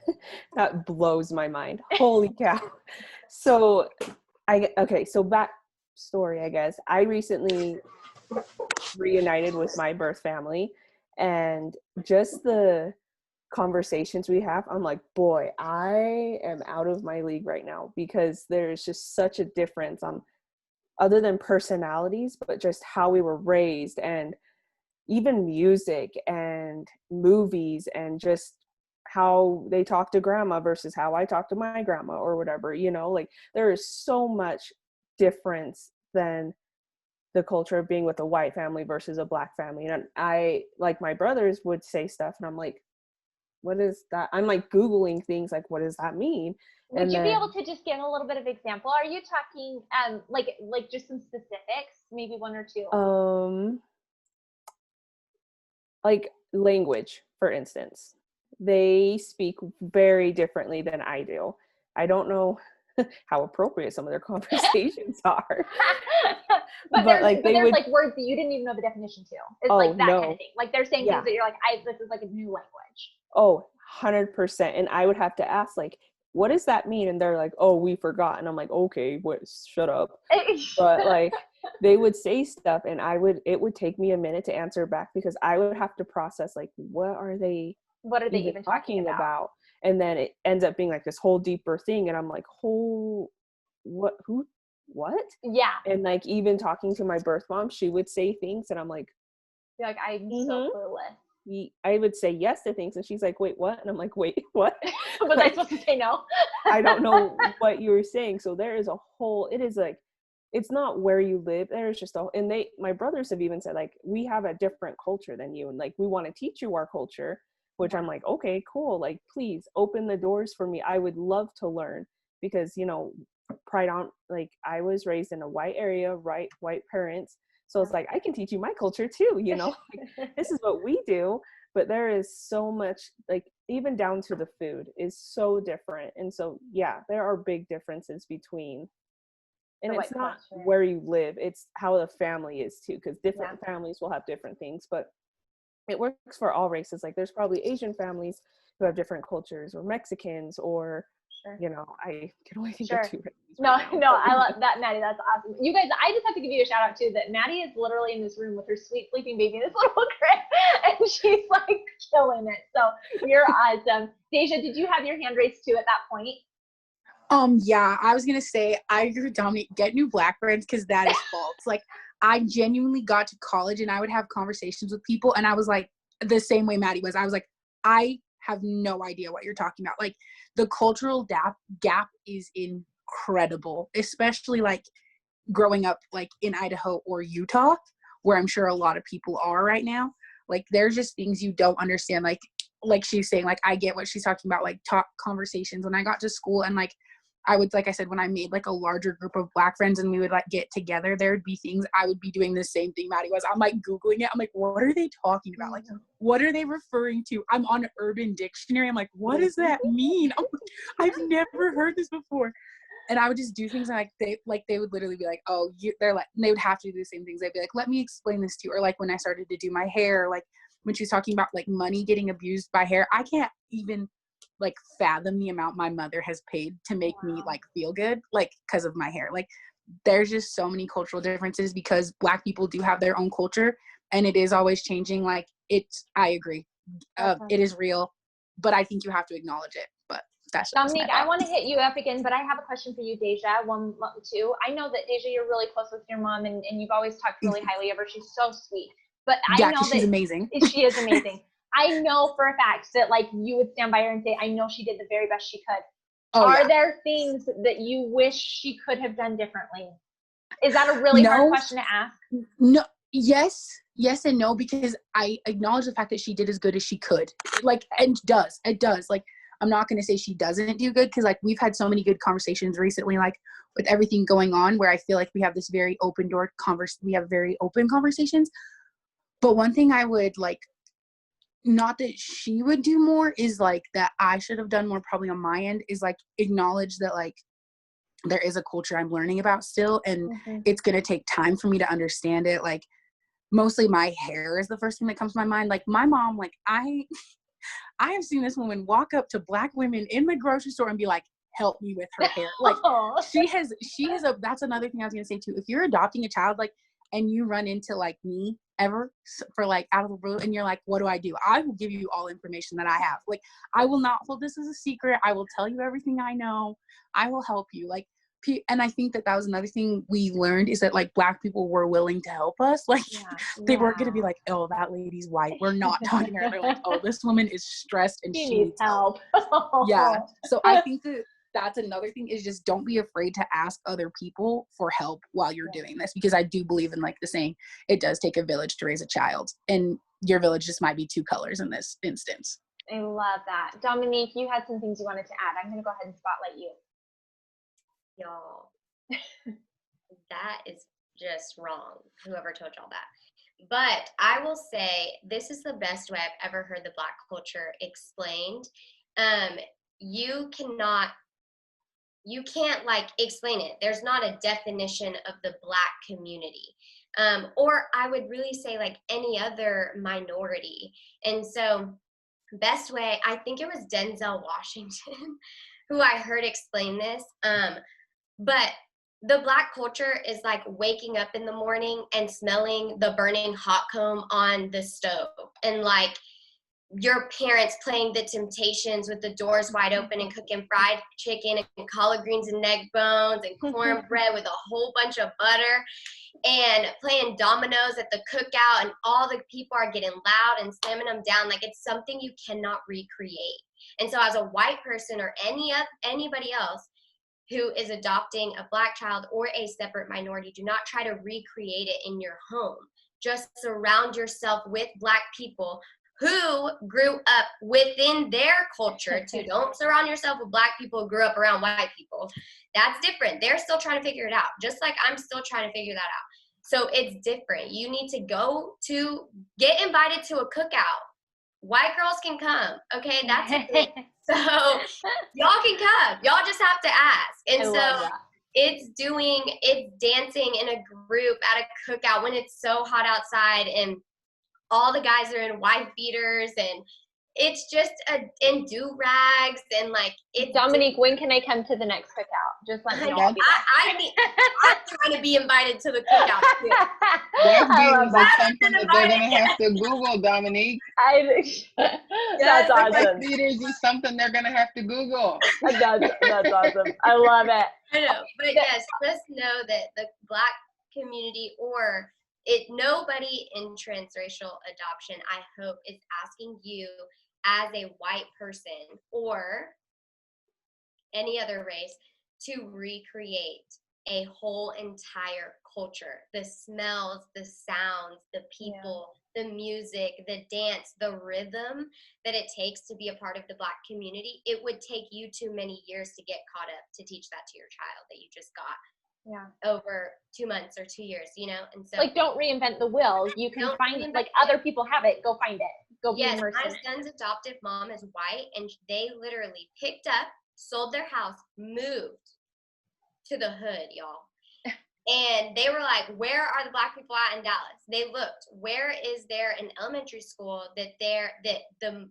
say. That blows my mind. Holy cow. So, so backstory, I guess. I recently reunited with my birth family, and just the conversations we have, I'm like, boy, I am out of my league right now, because there's just such a difference on other than personalities, but just how we were raised, and even music and movies, and just how they talk to grandma versus how I talk to my grandma or whatever, like there is so much difference than the culture of being with a white family versus a Black family. And I, like, my brothers would say stuff and I'm like, what is that? I'm like Googling things like, what does that mean? Would you be able to just give a little bit of example? Are you talking like just some specifics, maybe one or two? Like language, for instance. They speak very differently than I do. I don't know. how appropriate some of their conversations are. but there's would, like words that you didn't even know the definition to. It's oh, like that no. kind of thing. Like they're saying Yeah. things that you're like, this is like a new language. Oh, 100%. And I would have to ask, like, what does that mean? And they're like, oh, we forgot. And I'm like, okay, shut up. But like, they would say stuff and it would take me a minute to answer back because I would have to process, like, what are they even talking about? And then it ends up being like this whole deeper thing. And I'm like, what? Yeah. And like, even talking to my birth mom, she would say things and I'm like, you're like, I'm so clueless. I would say yes to things and she's like, wait, what? And I'm like, wait, what? Was I supposed to say no? I don't know what you were saying. So there is it is like, it's not where you live. There's just and my brothers have even said, like, we have a different culture than you. And like, we want to teach you our culture, which I'm like, okay, cool. Like, please open the doors for me. I would love to learn because, like, I was raised in a white area, right? White parents. So it's like, I can teach you my culture too, like, this is what we do. But there is so much, like, even down to the food is so different. And so, yeah, there are big differences between, and it's not where you live, it's how the family is too, because different families will have different things, but it works for all races. Like, there's probably Asian families who have different cultures, or Mexicans, or I can only think of two. No, I love that, Madie. That's awesome. You guys, I just have to give you a shout out too that Madie is literally in this room with her sweet sleeping baby, this little crib, and she's like killing it. So you're awesome. Deja, did you have your hand raised too at that point? Yeah, I was gonna say I agree with Dominique. Get new black friends because that is false. Like, I genuinely got to college and I would have conversations with people and I was like the same way Madie was. I was like, I have no idea what you're talking about. Like, the cultural gap is incredible, especially like growing up like in Idaho or Utah, where I'm sure a lot of people are right now. Like, there's just things you don't understand. Like she's saying, like, I get what she's talking about, like, talk conversations. When I got to school and like, I would, like I said, when I made like a larger group of black friends and we would like get together, there would be things I would be doing the same thing Madie was. I'm like Googling it. I'm like, what are they talking about? Like, what are they referring to? I'm on Urban Dictionary. I'm like, what does that mean? I've never heard this before. And I would just do things like they would literally be like, oh, they would have to do the same things. They'd be like, let me explain this to you. Or like when I started to do my hair, like when she was talking about like money getting abused by hair, I can't even like fathom the amount my mother has paid to make me like feel good, like, because of my hair. Like, there's just so many cultural differences because black people do have their own culture and it is always changing. Like, I agree. It is real, but I think you have to acknowledge it. But that's Dominique, I want to hit you up again, but I have a question for you, Deja. One, two. I know that Deja, you're really close with your mom and you've always talked really highly of her. She's so sweet. But I know that she's amazing. She is amazing. I know for a fact that like you would stand by her and say, I know she did the very best she could. Are there things that you wish she could have done differently? Is that a really hard question to ask? No. Yes and no, because I acknowledge the fact that she did as good as she could. Like, and it does. Like, I'm not going to say she doesn't do good because like we've had so many good conversations recently, like with everything going on, where I feel like we have this very open door we have very open conversations. But one thing I would like, not that she would do more, is like that I should have done more probably on my end, is like acknowledge that like there is a culture I'm learning about still, and it's going to take time for me to understand it. Like, mostly my hair is the first thing that comes to my mind. Like, my mom, like I have seen this woman walk up to black women in the grocery store and be like, help me with her hair. Like, she has that's another thing I was going to say too. If you're adopting a child, like, and you run into like me ever for like out of the blue and you're like, what do? I will give you all information that I have. Like, I will not hold this as a secret. I will tell you everything I know. I will help you. Like, and I think that was another thing we learned, is that like black people were willing to help us. Like, they weren't going to be like, oh, that lady's white, we're not talking to her. They're like, oh, this woman is stressed and she needs help. Yeah. So I think that's another thing, is just don't be afraid to ask other people for help while you're doing this, because I do believe in like the saying, it does take a village to raise a child, and your village just might be two colors in this instance. I love that. Dominique, you had some things you wanted to add. I'm going to go ahead and spotlight you. Y'all, that is just wrong, whoever told y'all that. But I will say this is the best way I've ever heard the Black culture explained. You cannot you can't like explain it. There's not a definition of the Black community. Or I would really say like any other minority. And so best way, I think it was Denzel Washington who I heard explain this. But the Black culture is like waking up in the morning and smelling the burning hot comb on the stove, and like your parents playing the Temptations with the doors wide open and cooking fried chicken and collard greens and neck bones and cornbread with a whole bunch of butter, and playing dominoes at the cookout, and all the people are getting loud and slamming them down. Like, it's something you cannot recreate. And so as a white person or anybody else who is adopting a Black child or a separate minority, do not try to recreate it in your home. Just surround yourself with Black people who grew up within their culture too. Don't surround yourself with Black people who grew up around white people. That's different. They're still trying to figure it out, just like I'm still trying to figure that out. So it's different. You need to get invited to a cookout. White girls can come, okay? That's a thing. So y'all can come. Y'all just have to ask. And so it's dancing in a group at a cookout when it's so hot outside, and all the guys are in wife beaters, and it's just in do-rags, and like it's Dominique, when can I come to the next cookout? Just let me know. I'm trying to be invited to the cookout too. That's something that they're gonna have to Google, Dominique. That's awesome. Wife beaters is something they're gonna have to Google. That's awesome. I love it. I know, but yes, just know that the Black community or nobody in transracial adoption, I hope, is asking you as a white person or any other race to recreate a whole entire culture. The smells, the sounds, the people, the music, the dance, the rhythm that it takes to be a part of the Black community. It would take you too many years to get caught up to teach that to your child that you just got. Over 2 months or 2 years, you know? And so, like, don't reinvent the wheel. You can find it, like, other people have it. Go find it. Go be immersed. My son's adoptive mom is white, and they literally picked up, sold their house, moved to the hood, y'all. And they were like, where are the Black people at in Dallas? They looked, where is there an elementary school that the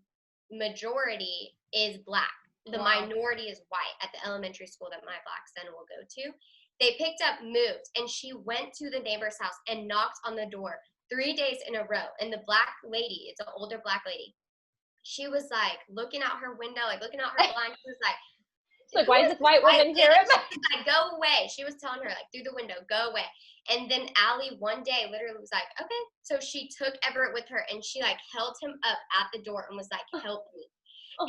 majority is Black, the minority is white at the elementary school that my Black son will go to? They picked up, moved, and she went to the neighbor's house and knocked on the door 3 days in a row. And the Black lady, it's an older Black lady, she was like looking out her window, like looking out her blind. She was like, why is this white woman here? She's like, go away. She was telling her, like, through the window, go away. And then Allie one day literally was like, okay. So she took Everett with her, and she like held him up at the door and was like, help me.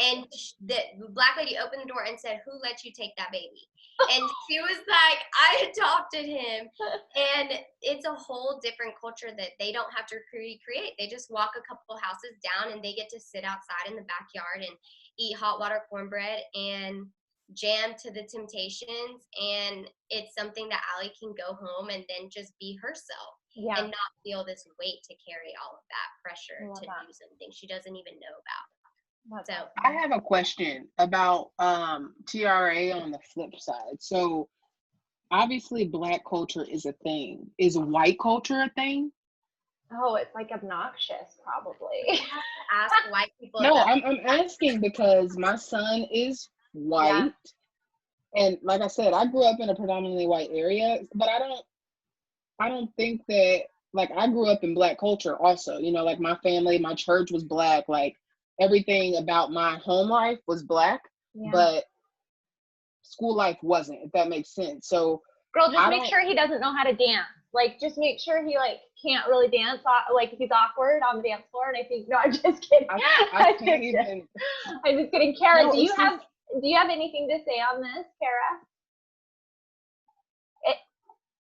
And the Black lady opened the door and said, who let you take that baby? And she was like, I adopted him. And it's a whole different culture that they don't have to recreate. They just walk a couple houses down, and they get to sit outside in the backyard and eat hot water cornbread and jam to the Temptations. And it's something that Allie can go home and then just be herself and not feel this weight to carry all of that pressure to do something she doesn't even know about. So I have a question about TRA on the flip side. So obviously Black culture is a thing. Is white culture a thing? Oh, it's like obnoxious, probably. Ask white people. No, I'm asking because my son is white. And like I said, I grew up in a predominantly white area, but I don't think that, like, I grew up in Black culture also, you know, like my family, my church was Black, like everything about my home life was Black, but school life wasn't, if that makes sense. So girl, just make sure he doesn't know how to dance. Like, just make sure he like can't really dance. Like, if he's awkward on the dance floor. And I think, no, I'm just kidding. I can't even. I'm just kidding. Cara, no, do you have anything to say on this,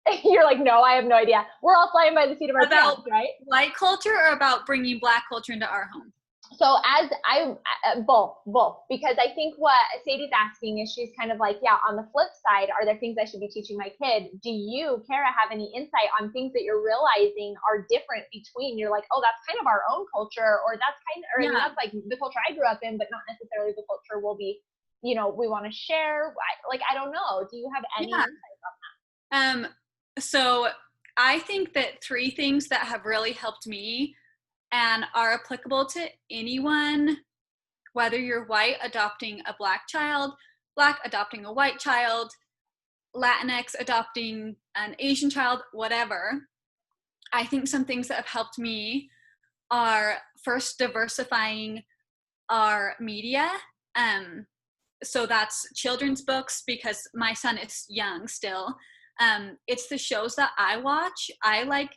Cara? You're like, no, I have no idea. We're all flying by the seat of our pants, right? White culture or about bringing Black culture into our home? So as both, because I think what Sadie's asking is she's kind of like, on the flip side, are there things I should be teaching my kid? Do you, Cara, have any insight on things that you're realizing are different between, you're like, oh, that's kind of our own culture, or that's kind of, or that's like the culture I grew up in, but not necessarily the culture we'll be we want to share? Like, I don't know. Do you have any insight on that? So I think that 3 things that have really helped me and are applicable to anyone, whether you're white adopting a Black child, Black adopting a white child, Latinx adopting an Asian child, whatever. I think some things that have helped me are first diversifying our media. So that's children's books, because my son is young still. It's the shows that I watch. I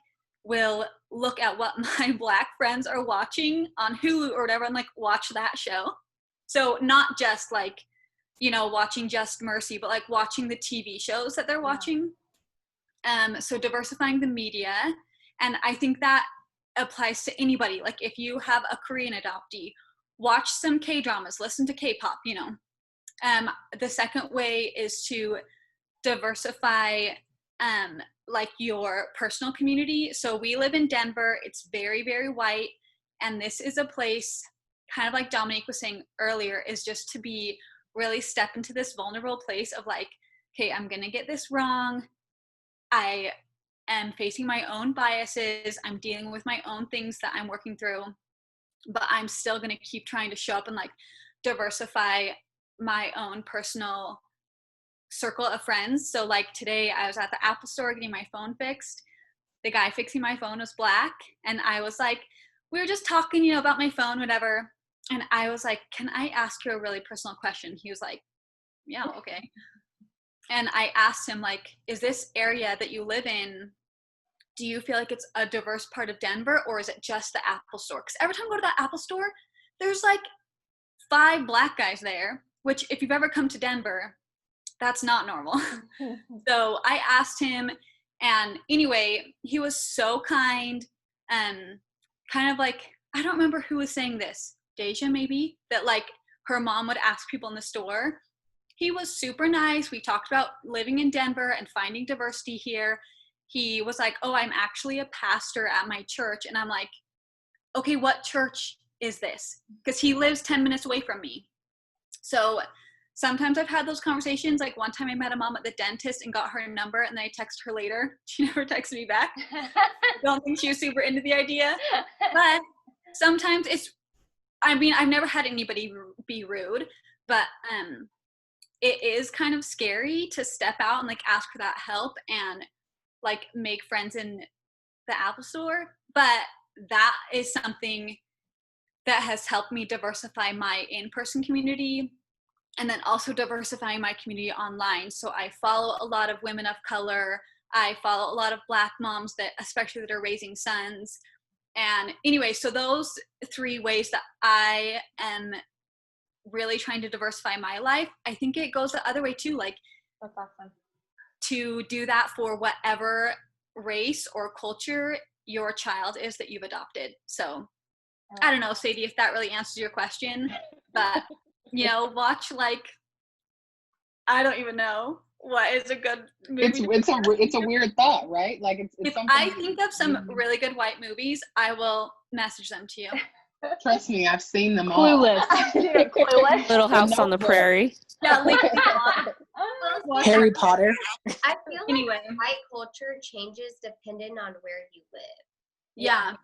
will look at what my Black friends are watching on Hulu or whatever, and watch that show. So not just watching Just Mercy, but watching the TV shows that they're watching. So diversifying the media. And I think that applies to anybody. Like if you have a Korean adoptee, watch some K-dramas, listen to K-pop, The second way is to diversify your personal community. So we live in Denver. It's very, very white. And this is a place, kind of like Dominique was saying earlier, is just to be really step into this vulnerable place of okay, I'm going to get this wrong. I am facing my own biases. I'm dealing with my own things that I'm working through, but I'm still going to keep trying to show up and diversify my own personal circle of friends. So today I was at the Apple store getting my phone fixed. The guy fixing my phone was Black. And I was we were just talking, about my phone, whatever. And I was can I ask you a really personal question? He was yeah, okay. And I asked him is this area that you live in, do you feel it's a diverse part of Denver, or is it just the Apple store? Because every time I go to that Apple store, there's 5 Black guys there, which if you've ever come to Denver, that's not normal. So I asked him, and anyway, he was so kind, kind of I don't remember who was saying this, Deja maybe, that her mom would ask people in the store. He was super nice. We talked about living in Denver and finding diversity here. He was oh, I'm actually a pastor at my church. And I'm okay, what church is this? Because he lives 10 minutes away from me. So sometimes I've had those conversations. One time I met a mom at the dentist and got her number, and then I texted her later. She never texted me back. I don't think she was super into the idea. But sometimes I've never had anybody be rude, but it is kind of scary to step out and ask for that help and make friends in the Apple store. But that is something that has helped me diversify my in-person community, and then also diversifying my community online. So I follow a lot of women of color. I follow a lot of Black moms especially that are raising sons. And anyway, so those 3 ways that I am really trying to diversify my life. I think it goes the other way too. That's awesome. To do that for whatever race or culture your child is that you've adopted. So I don't know, Sadie, if that really answers your question, but watch I don't even know what is a good movie. It's a weird thought, right? It's if I think of some really good white movies, I will message them to you. Trust me, I've seen them all. Clueless. Little House on the Prairie. Yeah, Harry Potter. I feel Anyway. white culture changes depending on where you live. Yeah,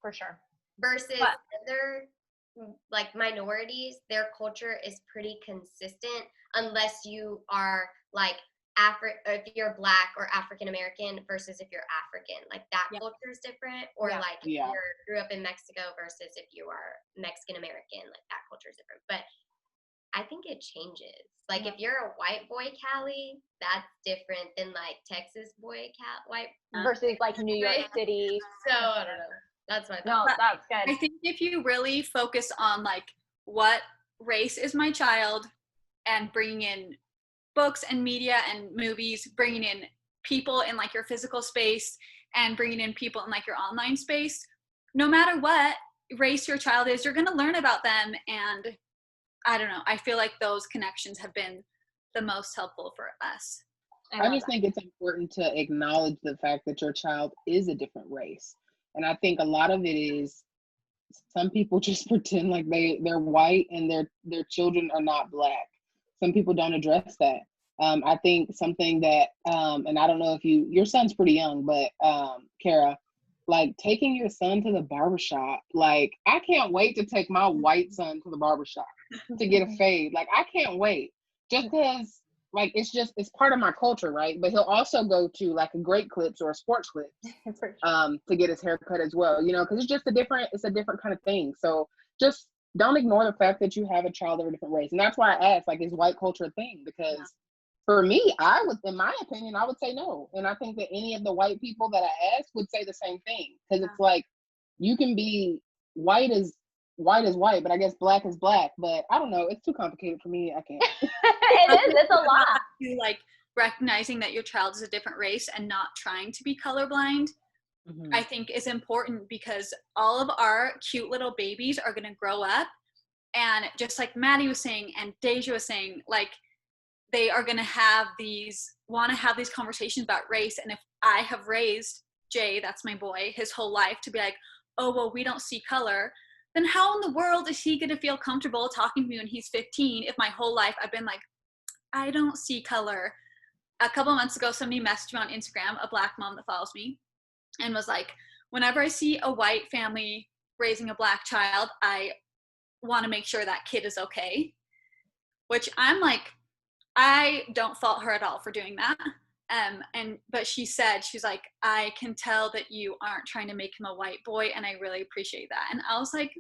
for sure. Versus other minorities, their culture is pretty consistent unless you are if you're Black or African American versus if you're African. That culture is different. Or if you grew up in Mexico versus if you are Mexican American, that culture is different. But I think it changes. If you're a white boy Cali, that's different than Texas boy white versus New York City. So I don't know. That's my thought. No, that's good. I think if you really focus on what race is my child, and bringing in books and media and movies, bringing in people in your physical space, and bringing in people in your online space, no matter what race your child is, you're going to learn about them. And I don't know, I feel those connections have been the most helpful for us. I just think it's important to acknowledge the fact that your child is a different race. And I think a lot of it is some people just pretend they're white and their children are not Black. some people don't address that. I think something that, and I don't know if your son's pretty young, but Cara, like taking your son to the barbershop, like I can't wait to take my white son to the barbershop to get a fade. Like I can't wait, just because like it's part of my culture, right? But he'll also go to like a Great Clips or a Sports Clips to get his hair cut as well, you know, because it's a different kind of thing. So just don't ignore the fact that you have a child of a different race. And that's why I asked, like, is white culture a thing? Because for me, in my opinion, I would say no. And I think that any of the white people that I asked would say the same thing. Because it's like, you can be white is white, but I guess black is black. But I don't know. It's too complicated for me. I can't. It's a lot. You like recognizing that your child is a different race and not trying to be colorblind. I think is important, because all of our cute little babies are going to grow up, and just like Madie was saying and Deja was saying, like they are going to want to have these conversations about race. And if I have raised Jay, that's my boy, his whole life to be like, oh, well, we don't see color, then how in the world is he going to feel comfortable talking to me when he's 15 if my whole life I've been like, I don't see color? A couple months ago, somebody messaged me on Instagram, a Black mom that follows me, and was like, whenever I see a white family raising a Black child, I want to make sure that kid is okay. Which I'm like, I don't fault her at all for doing that. But she's like, I can tell that you aren't trying to make him a white boy, and I really appreciate that. And I was like,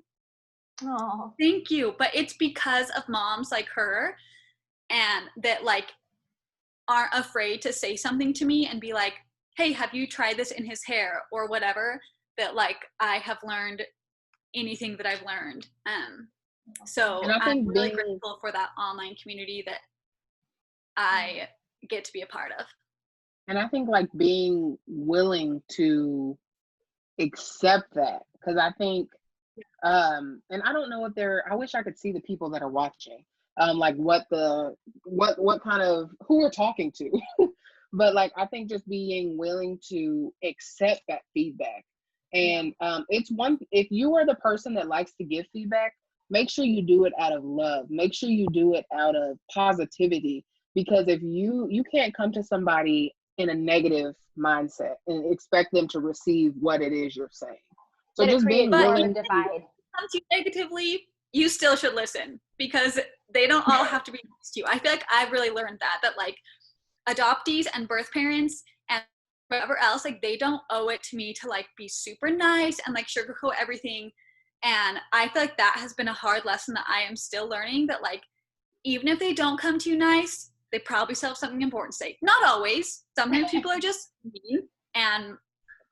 oh, thank you. But it's because of moms like her, and that like aren't afraid to say something to me and be like, hey, have you tried this in his hair or whatever, that like I have learned anything that I've learned. So I'm really grateful for that online community that I get to be a part of. And I think like being willing to accept that, because I think, and I don't know I wish I could see the people that are watching, like what kind of, who we're talking to. But like, I think just being willing to accept that feedback. And if you are the person that likes to give feedback, make sure you do it out of love. Make sure you do it out of positivity. Because if you can't come to somebody in a negative mindset and expect them to receive what it is you're saying. So just being willing to divide. Come to you negatively, you still should listen, because they don't all have to be nice to you. I feel like I've really learned that like adoptees and birth parents and whoever else, like they don't owe it to me to like be super nice and like sugarcoat everything. And I feel like that has been a hard lesson that I am still learning, that like even if they don't come to you nice, they probably still have something important to say. Not always. Sometimes people are just mean and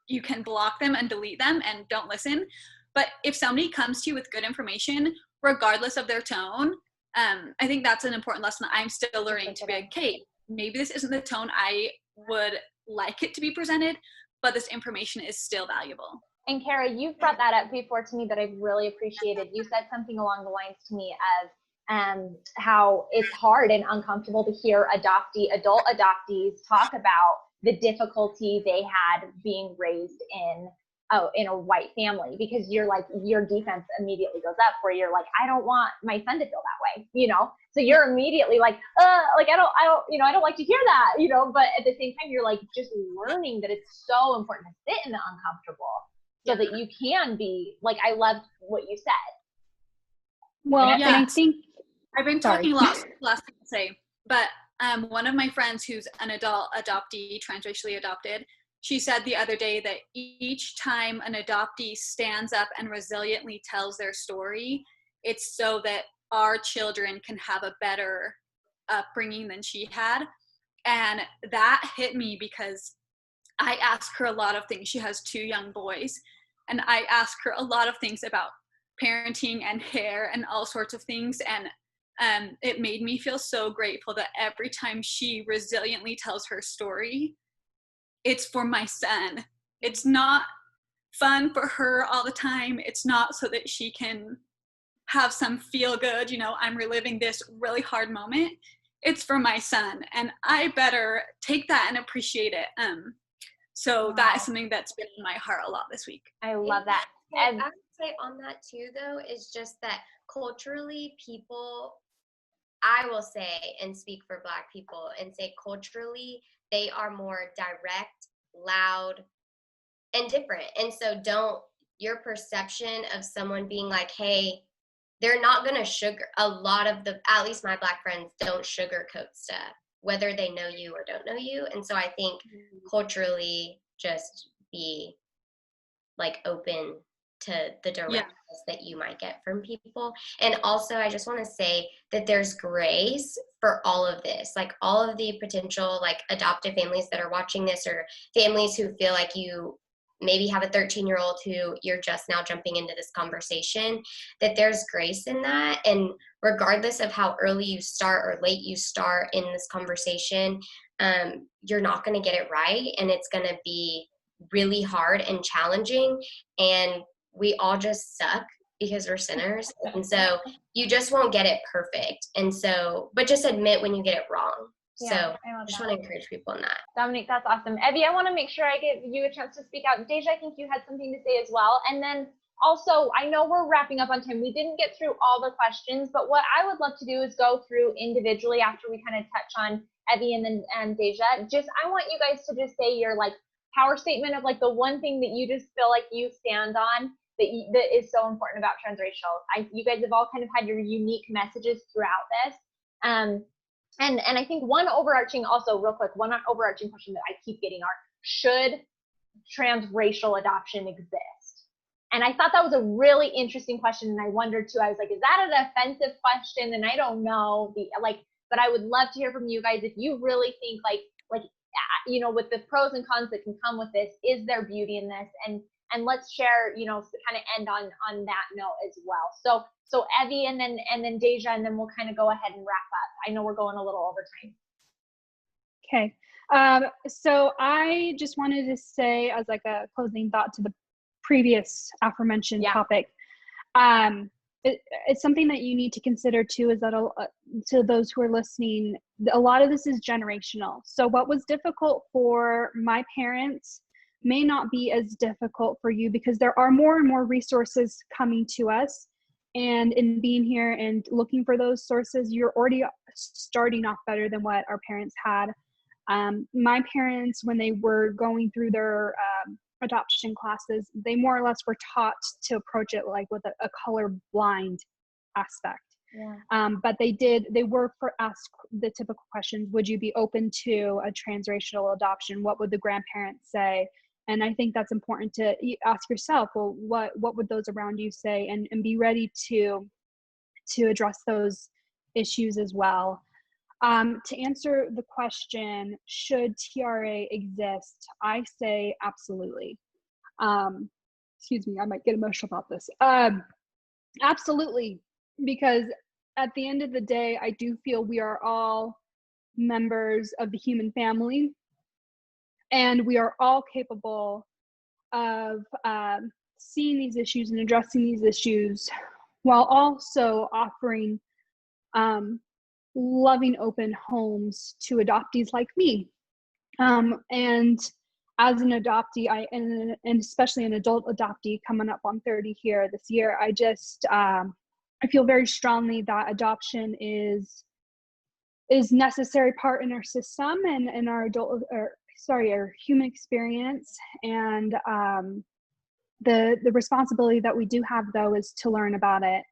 you can block them and delete them and don't listen. But if somebody comes to you with good information, regardless of their tone, I think that's an important lesson that I'm still learning, to be like, okay, maybe this isn't the tone I would like it to be presented, but this information is still valuable. And Cara, you've brought that up before to me that I've really appreciated. You said something along the lines to me of how it's hard and uncomfortable to hear adult adoptees talk about the difficulty they had being raised in a white family, because you're like, your defense immediately goes up, where you're like, I don't want my son to feel that way, you know? So you're immediately like, like, I don't like to hear that, you know? But at the same time, you're like just learning that it's so important to sit in the uncomfortable so that you can be like, I loved what you said. Well, and I think I've been talking last thing to say, but one of my friends who's an adult adoptee, transracially adopted, she said the other day that each time an adoptee stands up and resiliently tells their story, it's so that our children can have a better upbringing than she had. And that hit me, because I ask her a lot of things. She has 2 young boys, and I ask her a lot of things about parenting and hair and all sorts of things. And it made me feel so grateful that every time she resiliently tells her story, it's for my son. It's not fun for her all the time. It's not so that she can have some feel good, you know, I'm reliving this really hard moment. It's for my son, and I better take that and appreciate it. So that is something that's been in my heart a lot this week. I love that. And I would say on that too, though, is just that culturally people I will say and speak for Black people and say culturally, they are more direct, loud, and different. And so your perception of someone being like, hey, they're not going to at least my Black friends don't sugarcoat stuff, whether they know you or don't know you. And so I think culturally, just be like open to the directness that you might get from people. And also, I just want to say that there's grace for all of this, like all of the potential like adoptive families that are watching this, or families who feel like you maybe have a 13-year-old who you're just now jumping into this conversation, that there's grace in that. And regardless of how early you start or late you start in this conversation, you're not going to get it right. And it's going to be really hard and challenging. And we all just suck because we're sinners. And so you just won't get it perfect. And so, but just admit when you get it wrong. Yeah, so I just want to encourage people in that. Dominique, that's awesome. Evi, I want to make sure I give you a chance to speak out. Deja, I think you had something to say as well. And then also, I know we're wrapping up on time. We didn't get through all the questions, but what I would love to do is go through individually after we kind of touch on Evi and Deja. I want you guys to just say your like power statement of like the one thing that you just feel like you stand on that is so important about transracial. You guys have all kind of had your unique messages throughout this. And I think one overarching question that I keep getting should transracial adoption exist? And I thought that was a really interesting question. And I wondered too, I was like, is that an offensive question? And I don't know, but I would love to hear from you guys if you really think like, with the pros and cons that can come with this, is there beauty in this? And let's share, kind of end on that note as well. So Evi and then Deja, and then we'll kind of go ahead and wrap up. I know we're going a little over time. Okay. So I just wanted to say as like a closing thought to the previous aforementioned topic. It's something that you need to consider too, is that to those who are listening, a lot of this is generational. So what was difficult for my parents may not be as difficult for you, because there are more and more resources coming to us. And in being here and looking for those sources, you're already starting off better than what our parents had. My parents, when they were going through their adoption classes, they more or less were taught to approach it like with a color blind aspect. Yeah. But they were asked the typical questions: would you be open to a transracial adoption? What would the grandparents say? And I think that's important to ask yourself, well, what would those around you say, and be ready to address those issues as well. To answer the question, should TRA exist? I say absolutely. Excuse me, I might get emotional about this. Absolutely, because at the end of the day, I do feel we are all members of the human family, and we are all capable of seeing these issues and addressing these issues while also offering loving, open homes to adoptees like me. And as an adoptee, and especially an adult adoptee coming up on 30 here this year, I feel very strongly that adoption is necessary part in our system and in our our human experience. And the responsibility that we do have, though, is to learn about it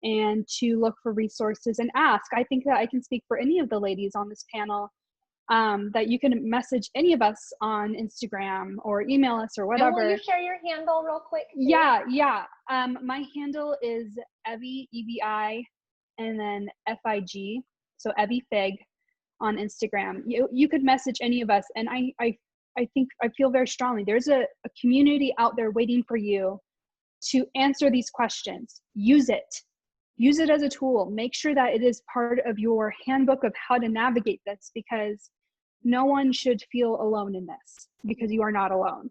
and to look for resources and ask. I think that I can speak for any of the ladies on this panel, that you can message any of us on Instagram or email us or whatever. And will you share your handle real quick too? Yeah. My handle is Evi, EVI, and then FIG. So Evi Fig on Instagram. You could message any of us, and I think I feel very strongly there's a community out there waiting for you to answer these questions. Use it as a tool. Make sure that it is part of your handbook of how to navigate this, because no one should feel alone in this, because you are not alone.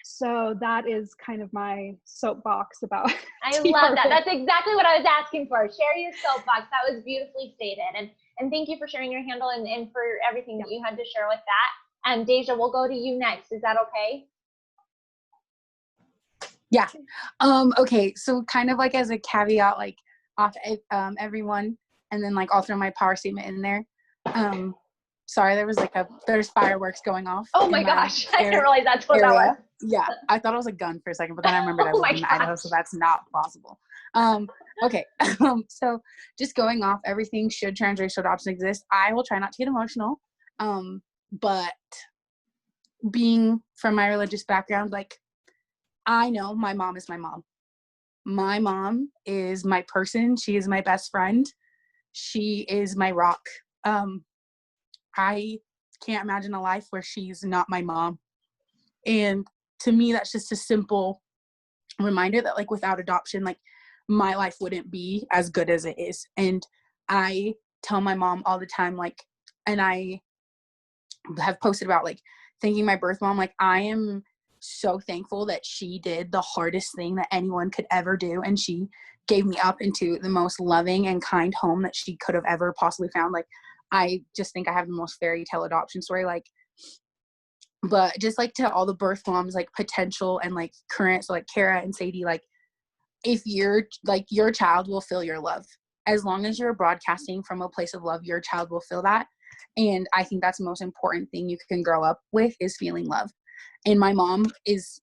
So that is kind of my soapbox about I love that. That's exactly what I was asking for. Share your soapbox. That was beautifully stated. And thank you for sharing your handle and for everything that you had to share with that. And Deja, we'll go to you next. Is that okay? Yeah. Okay. So kind of like as a caveat, like off everyone, and then like I'll throw my power statement in there. Sorry, there's fireworks going off. Oh my gosh, I didn't realize that's what area. that was. Yeah, I thought it was a gun for a second, but then I remembered I live in Idaho, so that's not possible. Okay, so just going off everything, should transracial adoption exist? I will try not to get emotional, but being from my religious background, like, I know my mom is my mom. My mom is my person. She is my best friend. She is my rock. I can't imagine a life where she's not my mom. And to me, that's just a simple reminder that, like, without adoption, like, my life wouldn't be as good as it is. And I tell my mom all the time, like, and I have posted about, like, thanking my birth mom. Like, I am so thankful that she did the hardest thing that anyone could ever do. And she gave me up into the most loving and kind home that she could have ever possibly found. Like, I just think I have the most fairy tale adoption story. Like, but just like to all the birth moms, like potential and like current, so like Cara and Sadie, like, if you're like, your child will feel your love. As long as you're broadcasting from a place of love, your child will feel that. And I think that's the most important thing you can grow up with, is feeling love. And my mom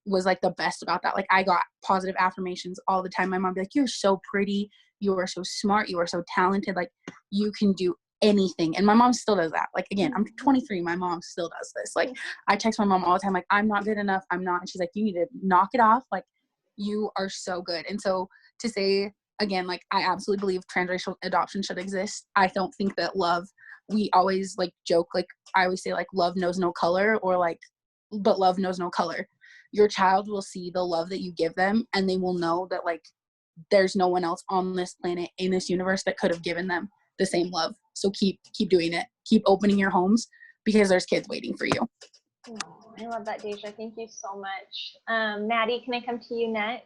was like the best about that. Like, I got positive affirmations all the time. My mom would be like, you're so pretty. You are so smart. You are so talented. Like, you can do anything. And my mom still does that. Like, again, I'm 23. My mom still does this. Like, I text my mom all the time, like, I'm not good enough. I'm not. And she's like, you need to knock it off. Like, you are so good. And so to say, again, like, I absolutely believe transracial adoption should exist. I don't think that love, we always like joke, like, I always say, like, love knows no color, or like, but love knows no color. Your child will see the love that you give them, and they will know that, like, there's no one else on this planet, in this universe, that could have given them the same love. So keep doing it. Keep opening your homes, because there's kids waiting for you. Oh, I love that, Deja. Thank you so much. Madie, can I come to you next?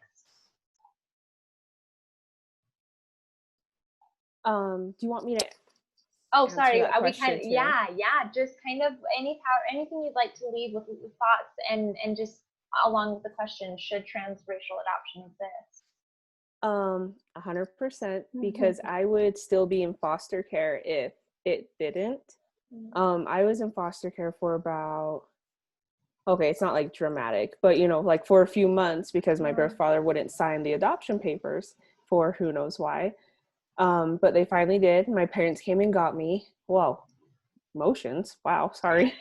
Do you want me to? Oh, sorry. We question too? yeah. Just kind of anything you'd like to leave with the thoughts, and just along with the question, should transracial adoption exist? 100%, because I would still be in foster care if it didn't. I was in foster care for about, okay, it's not like dramatic, but like for a few months, because my birth father wouldn't sign the adoption papers for who knows why. But they finally did. My parents came and got me. Whoa, emotions. Wow, sorry.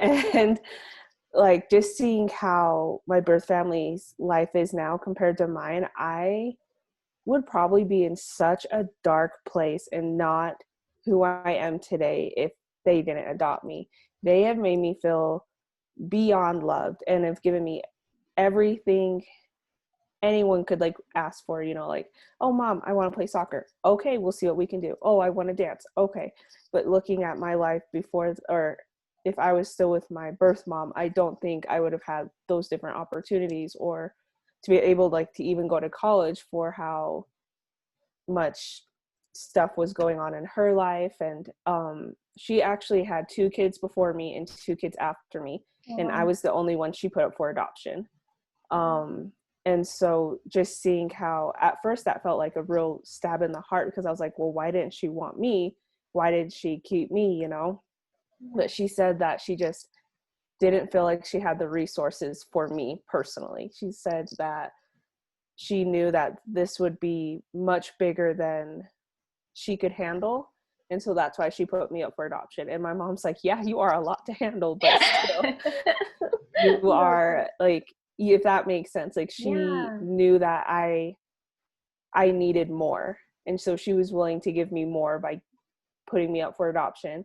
And like, just seeing how my birth family's life is now compared to mine, I would probably be in such a dark place and not who I am today if they didn't adopt me. They have made me feel beyond loved, and have given me everything anyone could like ask for, like, oh mom, I want to play soccer. Okay, we'll see what we can do. Oh, I want to dance. Okay. But looking at my life before, or if I was still with my birth mom, I don't think I would have had those different opportunities, or to be able like to even go to college, for how much stuff was going on in her life. And she actually had 2 kids before me and 2 kids after me. And I was the only one she put up for adoption. And so just seeing how at first that felt like a real stab in the heart, because I was like, well, why didn't she want me? Why did she keep me, But she said that she just didn't feel like she had the resources for me personally. She said that she knew that this would be much bigger than she could handle. And so that's why she put me up for adoption. And my mom's like, yeah, you are a lot to handle, but still, you are like, if that makes sense, like she knew that I needed more. And so she was willing to give me more by putting me up for adoption.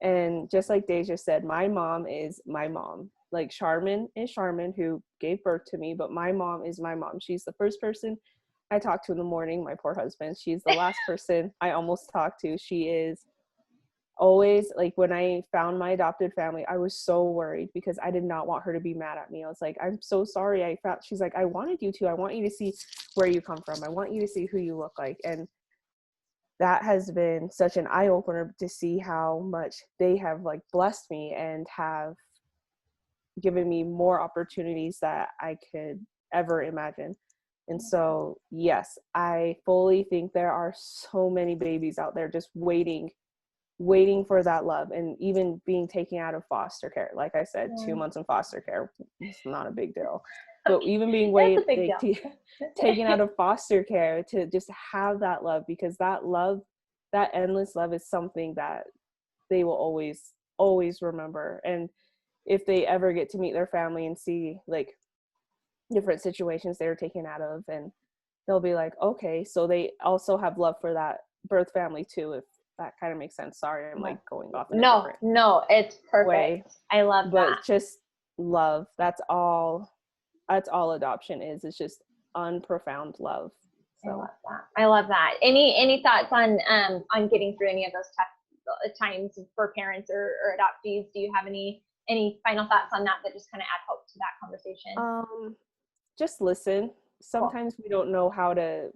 And just like Deja said, my mom is my mom. Like, Charmin is Charmin, who gave birth to me, but my mom is my mom. She's the first person I talk to in the morning, my poor husband. She's the last person I almost talk to. She is always, like, when I found my adopted family, I was so worried because I did not want her to be mad at me. I was like, I'm so sorry. She's like, I wanted you to. I want you to see where you come from. I want you to see who you look like. And that has been such an eye-opener to see how much they have like blessed me and have given me more opportunities that I could ever imagine. And so, yes, I fully think there are so many babies out there just waiting for that love, and even being taken out of foster care. Like I said, 2 months in foster care is not a big deal. But even being taken out of foster care to just have that love, because that love, that endless love, is something that they will always remember. And if they ever get to meet their family and see like different situations they were taken out of, and they'll be like, okay, so they also have love for that birth family too, if that kind of makes sense. Sorry, I'm like going off in a different No, it's perfect way. I love But that. just love, that's all adoption is. It's just unprofound love. So I love that. Any thoughts on getting through any of those tough times for parents or adoptees? Do you have any final thoughts on that just kind of add hope to that conversation? Just listen. Sometimes we don't know how to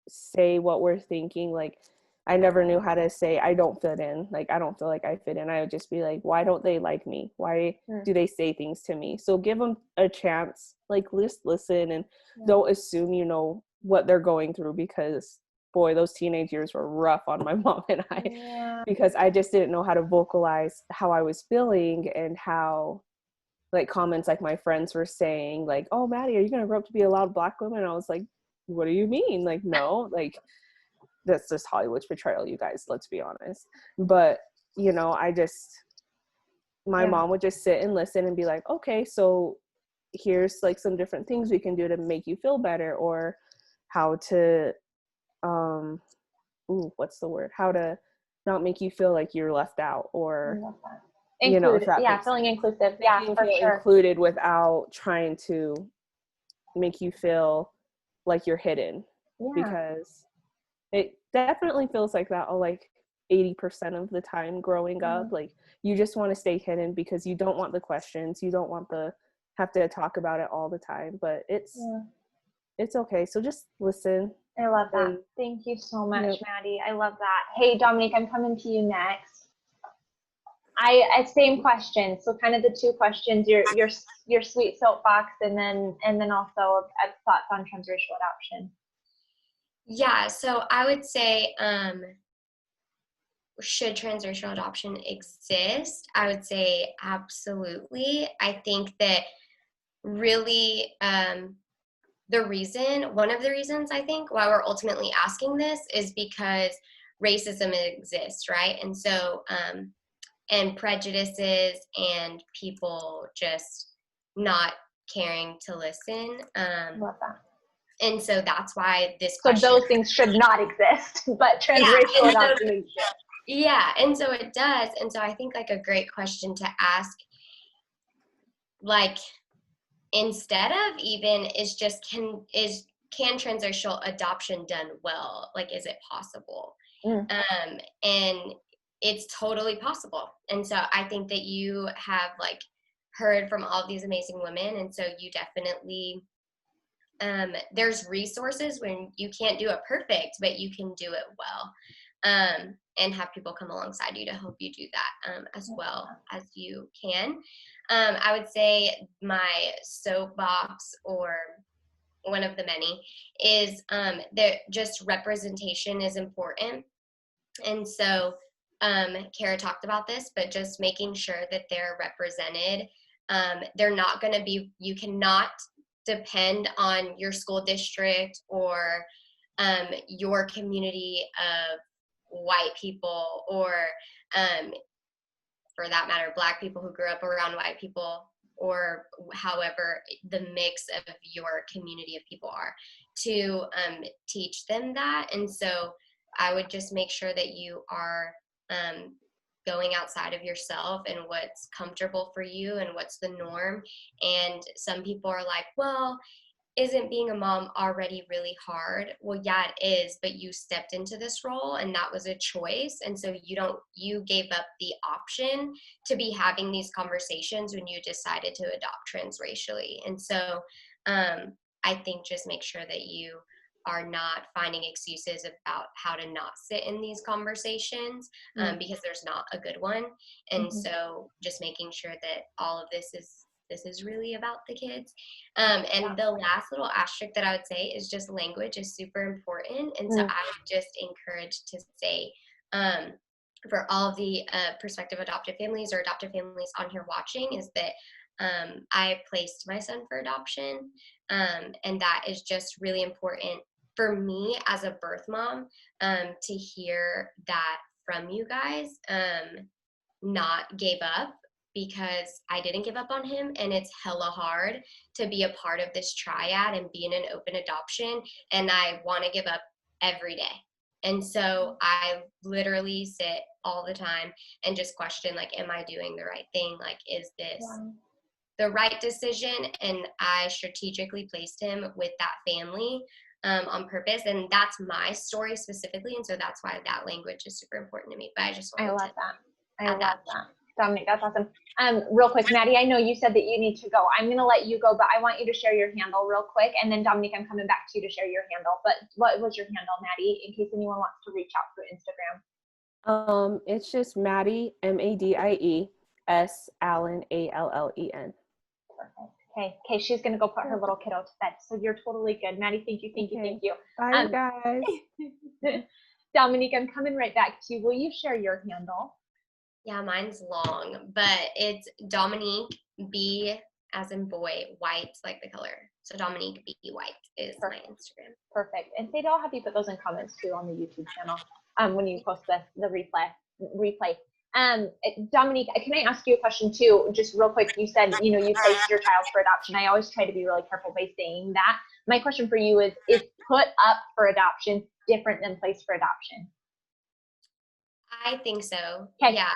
say what we're thinking. Like, I never knew how to say I don't fit in. Like, I don't feel like I fit in. I would just be like, why don't they like me? Why do they say things to me? So give them a chance. Like, just listen, and don't assume you know what they're going through, because boy, those teenage years were rough on my mom and I, because I just didn't know how to vocalize how I was feeling, and how like comments like my friends were saying, like, oh, Madie, are you going to grow up to be a loud Black woman? And I was like, what do you mean? Like, no, like, that's just Hollywood's portrayal, you guys, let's be honest. But, you know, my mom would just sit and listen and be like, okay, so here's like some different things we can do to make you feel better, or how to, what's the word? How to not make you feel like you're left out, or, you know, if that feeling inclusive. For sure. Included without trying to make you feel like you're hidden, because it definitely feels like that, like 80% of the time growing up. Like, you just want to stay hidden because you don't want the questions, you don't want the have to talk about it all the time. But it's okay. So just listen. I love that. Thank you so much, Madie. I love that. Hey, Dominique, I'm coming to you next. I same question. So kind of the two questions, your sweet soapbox, and then also thoughts on transracial adoption. Yeah, so I would say, should transracial adoption exist? I would say absolutely. I think that really one of the reasons I think why we're ultimately asking this is because racism exists, right? And so, and prejudices and people just not caring to listen. Love that. And so that's why this question. So those things should not exist, but transracial adoption exists. Yeah, and so it does. And so I think like a great question to ask, like, instead of even is just can transracial adoption done well? Like, is it possible? And it's totally possible. And so I think that you have like heard from all of these amazing women, and so you definitely there's resources when you can't do it perfect, but you can do it well, and have people come alongside you to help you do that as well as you can. I would say my soapbox, or one of the many, is that just representation is important. And so Cara talked about this, but just making sure that they're represented. They're not going to be, you cannot depend on your school district or your community of white people, or for that matter, Black people who grew up around white people, or however the mix of your community of people are, to teach them that. And so I would just make sure that you are going outside of yourself and what's comfortable for you and what's the norm. And some people are like, well, isn't being a mom already really hard? Well, yeah, it is, but you stepped into this role and that was a choice. And so you gave up the option to be having these conversations when you decided to adopt transracially. And so I think just make sure that you are not finding excuses about how to not sit in these conversations, because there's not a good one. And so just making sure that all of this is this is really about the kids. And the last little asterisk that I would say is just language is super important. And so I would just encourage to say, for all of the prospective adoptive families or adoptive families on here watching, is that I placed my son for adoption. And that is just really important for me as a birth mom, to hear that from you guys. Not gave up, because I didn't give up on him, and it's hella hard to be a part of this triad and be in an open adoption, and I want to give up every day. And so I literally sit all the time and just question, like, am I doing the right thing? Like, is this the right decision? And I strategically placed him with that family on purpose, and that's my story specifically, and so that's why that language is super important to me. But I just wanted I love that. Dominique, that's awesome. Real quick, Madie, I know you said that you need to go. I'm going to let you go, but I want you to share your handle real quick. And then Dominique, I'm coming back to you to share your handle. But what was your handle, Madie, in case anyone wants to reach out through Instagram? It's just Madie, M-A-D-I-E-S, Allen, A-L-L-E-N. Perfect. Okay, she's going to go put her little kiddo to bed. So you're totally good. Madie, thank you. Bye, guys. Dominique, I'm coming right back to you. Will you share your handle? Yeah, mine's long, but it's Dominique B as in boy, white, like the color. So Dominique B White is my Instagram. Perfect. And Sadie, I'll have you put those in comments too on the YouTube channel when you post the replay. Dominique, can I ask you a question too, just real quick? You said, you placed your child for adoption. I always try to be really careful by saying that. My question for you is put up for adoption different than placed for adoption? I think so. Okay. Yeah.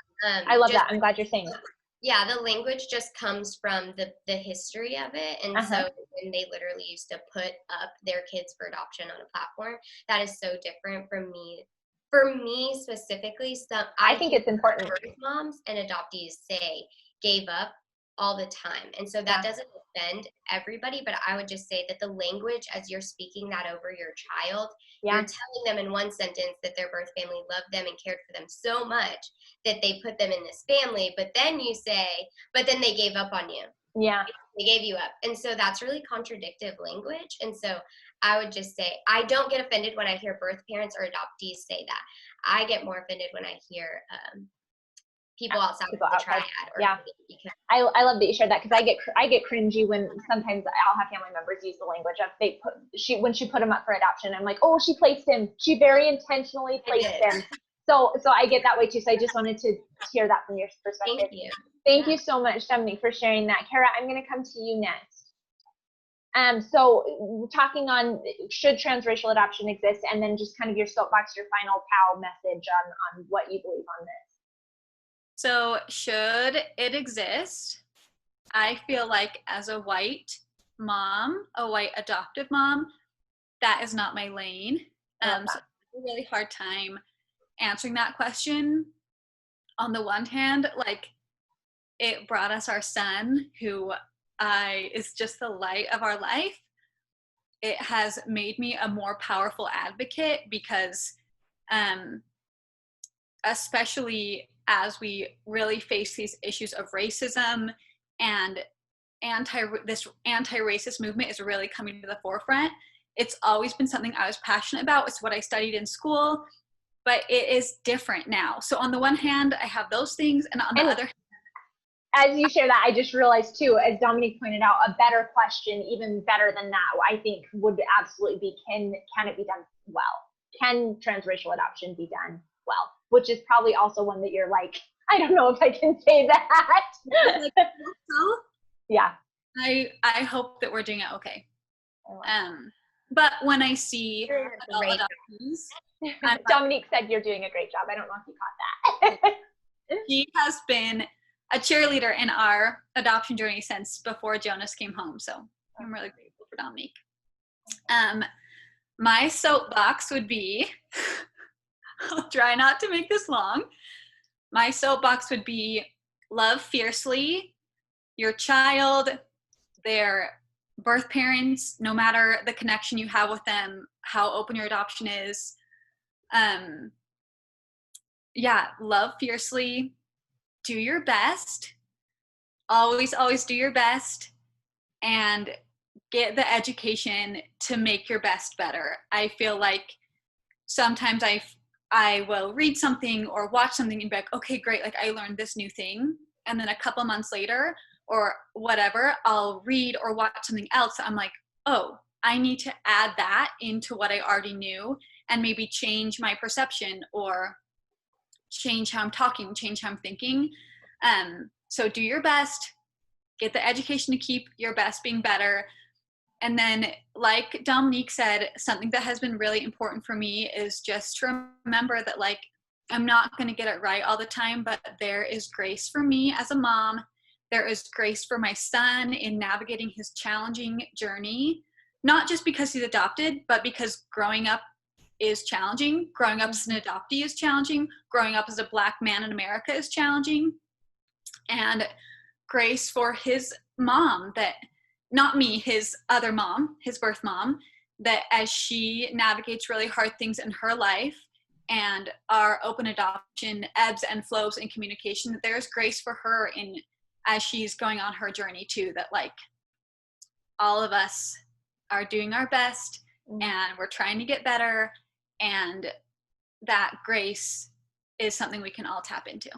I love that. I'm glad you're saying that. Yeah, the language just comes from the history of it. And so when they literally used to put up their kids for adoption on a platform, that is so different from me. For me specifically, I think it's important. Birth moms and adoptees say gave up all the time. And so that doesn't offend everybody, but I would just say that the language, as you're speaking that over your child, you're telling them in one sentence that their birth family loved them and cared for them so much that they put them in this family, but then you say, but then they gave up on you. Yeah. They gave you up. And so that's really contradictive language. And so I would just say, I don't get offended when I hear birth parents or adoptees say that. I get more offended when I hear people outside of the triad. I love that you shared that, because I get cringy when sometimes I'll have family members use the language of when she put him up for adoption. I'm like, oh, she placed him. She very intentionally placed him. So I get that way too. So I just wanted to hear that from your perspective. Thank you so much, Dominique, for sharing that. Cara, I'm going to come to you next. So talking on should transracial adoption exist, and then just kind of your soapbox, your final POW message on what you believe on this. So should it exist? I feel like as a white mom, a white adoptive mom, that is not my lane. So I have a really hard time answering that question. On the one hand, like, it brought us our son, who is just the light of our life. It has made me a more powerful advocate, because especially as we really face these issues of racism, and this anti-racist movement is really coming to the forefront. It's always been something I was passionate about. It's what I studied in school, but it is different now. So on the one hand, I have those things, and on the other hand, as you share that, I just realized too, as Dominique pointed out, a better question, even better than that, I think would absolutely be, can it be done well? Can transracial adoption be done well? Which is probably also one that you're like, I don't know if I can say that. Yeah. I hope that we're doing it okay. But when I see adoptees, Dominique said you're doing a great job. I don't know if you caught that. She has been a cheerleader in our adoption journey since before Jonas came home. So I'm really grateful for Dominique. My soapbox would be, I'll try not to make this long. My soapbox would be love fiercely your child, their birth parents, no matter the connection you have with them, how open your adoption is. Love fiercely, do your best, always do your best and get the education to make your best better. I feel like sometimes I will read something or watch something and be like, okay, great, like I learned this new thing. And then a couple months later or whatever, I'll read or watch something else. I'm like, oh, I need to add that into what I already knew and maybe change my perception or change how I'm talking, change how I'm thinking. So do your best, get the education to keep your best being better. And then, like Dominique said, something that has been really important for me is just to remember that, like, I'm not going to get it right all the time, but there is grace for me as a mom. There is grace for my son in navigating his challenging journey, not just because he's adopted, but because growing up is challenging. Growing up as an adoptee is challenging. Growing up as a Black man in America is challenging. And grace for his mom, that not me, his other mom, his birth mom, that as she navigates really hard things in her life and our open adoption ebbs and flows in communication, that there's grace for her in as she's going on her journey too, that like all of us are doing our best and we're trying to get better, and that grace is something we can all tap into.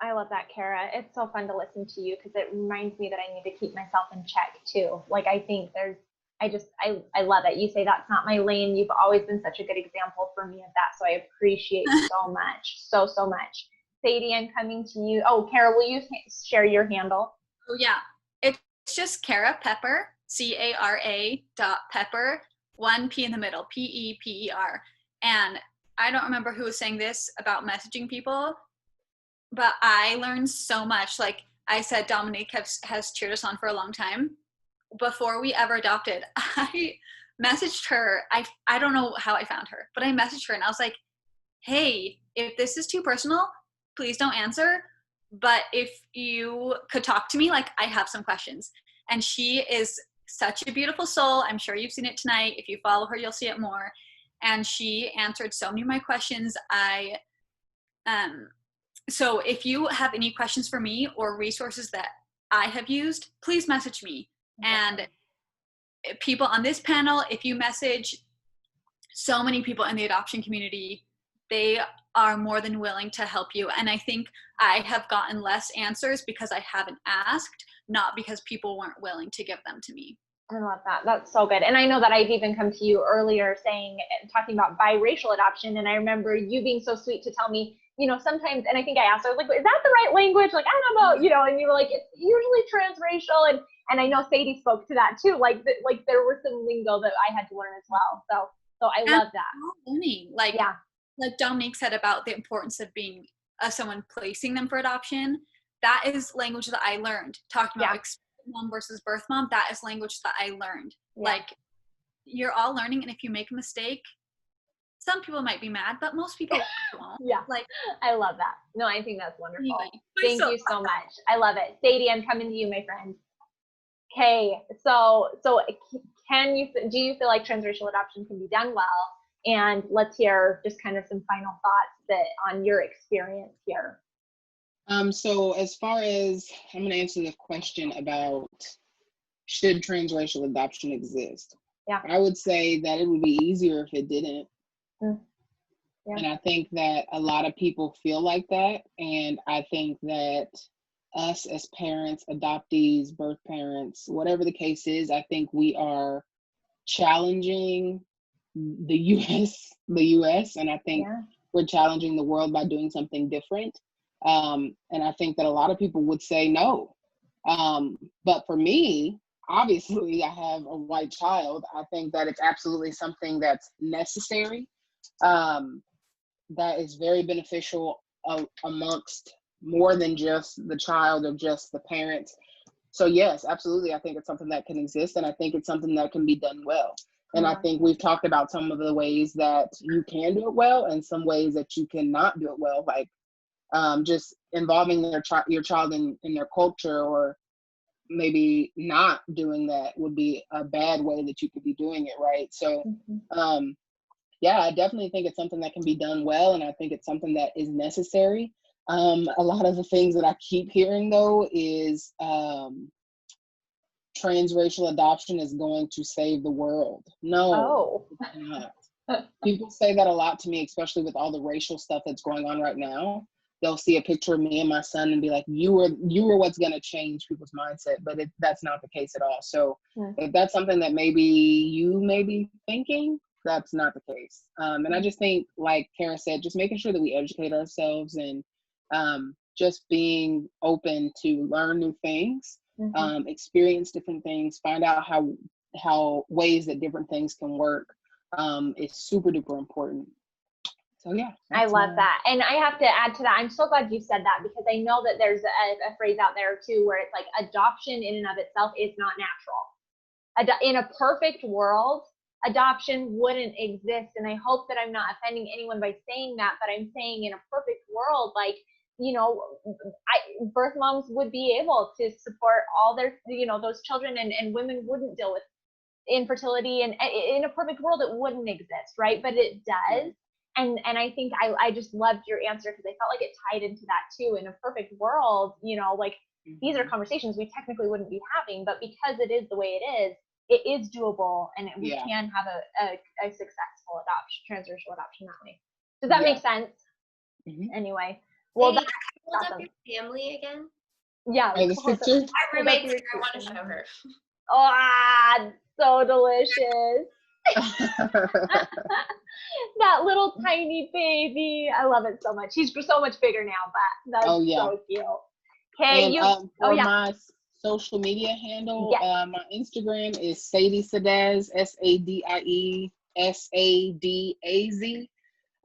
I love that, Cara. It's so fun to listen to you because it reminds me that I need to keep myself in check too. Like, I think I love it. You say that's not my lane. You've always been such a good example for me of that. So I appreciate so much, so much. Sadie, I'm coming to you. Oh, Cara, will you share your handle? Oh yeah, it's just Cara Peper, Cara.Pepper, 1 P in the middle, P-E-P-E-R. And I don't remember who was saying this about messaging people, but I learned so much. Like I said, Dominique has cheered us on for a long time. Before we ever adopted, I messaged her. I don't know how I found her, but I messaged her and I was like, hey, if this is too personal, please don't answer. But if you could talk to me, like I have some questions. And she is such a beautiful soul. I'm sure you've seen it tonight. If you follow her, you'll see it more. And she answered so many of my questions. So if you have any questions for me or resources that I have used, please message me. And people on this panel, if you message so many people in the adoption community, they are more than willing to help you. And I think I have gotten less answers because I haven't asked, not because people weren't willing to give them to me. I love that. That's so good. And I know that I've even come to you earlier talking about biracial adoption. And I remember you being so sweet to tell me, you know, sometimes, and I think I asked her, like, is that the right language? Like, I don't know, you know, and you were like, it's usually transracial. And I know Sadie spoke to that too. Like there was some lingo that I had to learn as well. So I love that. Learning. Like Dominique said about the importance of being someone placing them for adoption. That is language that I learned. Talking about mom versus birth mom, that is language that I learned. Like, you're all learning, and if you make a mistake, some people might be mad, but most people won't. Like, I love that. No, I think that's wonderful. Thank you so much. I love it. Sadie, I'm coming to you, my friend. Okay, so do you feel like transracial adoption can be done well? And let's hear just kind of some final thoughts on your experience here. So as far as, I'm going to answer the question about should transracial adoption exist? I would say that it would be easier if it didn't. And I think that a lot of people feel like that. And I think that us as parents, adoptees, birth parents, whatever the case is, I think we are challenging the US, and I think we're challenging the world by doing something different. And I think that a lot of people would say no. But for me, obviously, I have a white child. I think that it's absolutely something that's necessary, that is very beneficial amongst more than just the child or just the parents. So yes, absolutely, I think it's something that can exist, and I think it's something that can be done well. And I think we've talked about some of the ways that you can do it well and some ways that you cannot do it well, like just involving your child in their culture, or maybe not doing that would be a bad way that you could be doing it, right? So I definitely think it's something that can be done well, and I think it's something that is necessary. A lot of the things that I keep hearing though is transracial adoption is going to save the world. No, it's not. People say that a lot to me, especially with all the racial stuff that's going on right now. They'll see a picture of me and my son and be like, you were what's going to change people's mindset, but that's not the case at all. So if that's something that maybe you may be thinking, that's not the case. And I just think, like Cara said, just making sure that we educate ourselves and just being open to learn new things, experience different things, find out how ways that different things can work is super duper important. So yeah, I love that. And I have to add to that, I'm so glad you said that, because I know that there's a phrase out there too where it's like adoption in and of itself is not natural. In a perfect world, adoption wouldn't exist. And I hope that I'm not offending anyone by saying that, but I'm saying in a perfect world, like, you know, birth moms would be able to support all their, you know, those children, and women wouldn't deal with infertility. And in a perfect world, it wouldn't exist, right? But it does. And I think I just loved your answer, because I felt like it tied into that too. In a perfect world, you know, like these are conversations we technically wouldn't be having, but because it is the way it is doable, and we can have a successful transracial adoption that way. Does that make sense? Anyway, well, Sadie, that's hold awesome. up your family again. Yeah, this picture. My roommate's here. I want to show her. Oh, so delicious. That little tiny baby. I love it so much. He's so much bigger now, but that's so cute. Okay, and my social media handle, my Instagram is Sadie Sadaz, SADIE SADAZ.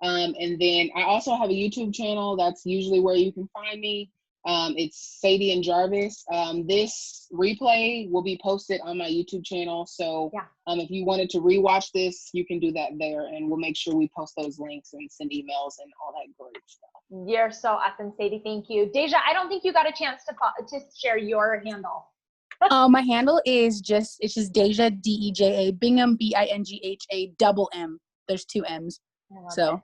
And then I also have a YouTube channel. That's usually where you can find me. It's Sadie and Jarvis. This replay will be posted on my YouTube channel. So if you wanted to rewatch this, you can do that there, and we'll make sure we post those links and send emails and all that great stuff. You're so awesome, Sadie. Thank you. Deja, I don't think you got a chance to share your handle. My handle is just Deja, DEJA, Bingham, BINGHA, double M. There's 2 M's. So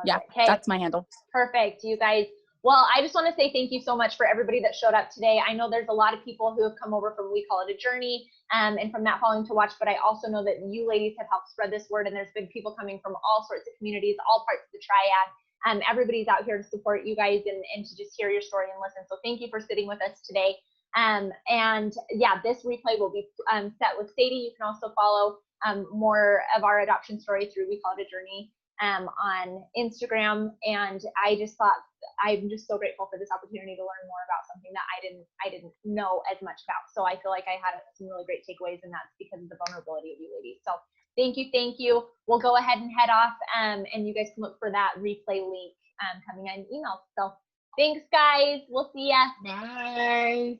yeah, that's my handle. Perfect, you guys. Well, I just want to say thank you so much for everybody that showed up today. I know there's a lot of people who have come over from We Call It a Journey and from That Following to Watch, but I also know that you ladies have helped spread this word, and there's been people coming from all sorts of communities, all parts of the triad. Everybody's out here to support you guys and to just hear your story and listen. So thank you for sitting with us today. And yeah, this replay will be set with Sadie. You can also follow more of our adoption story through We Call It a Journey on Instagram. And I just thought, I'm just so grateful for this opportunity to learn more about something that I didn't know as much about. So I feel like I had some really great takeaways, and that's because of the vulnerability of you ladies. So thank you. We'll go ahead and head off, and you guys can look for that replay link coming in email. So thanks, guys. We'll see ya. Bye.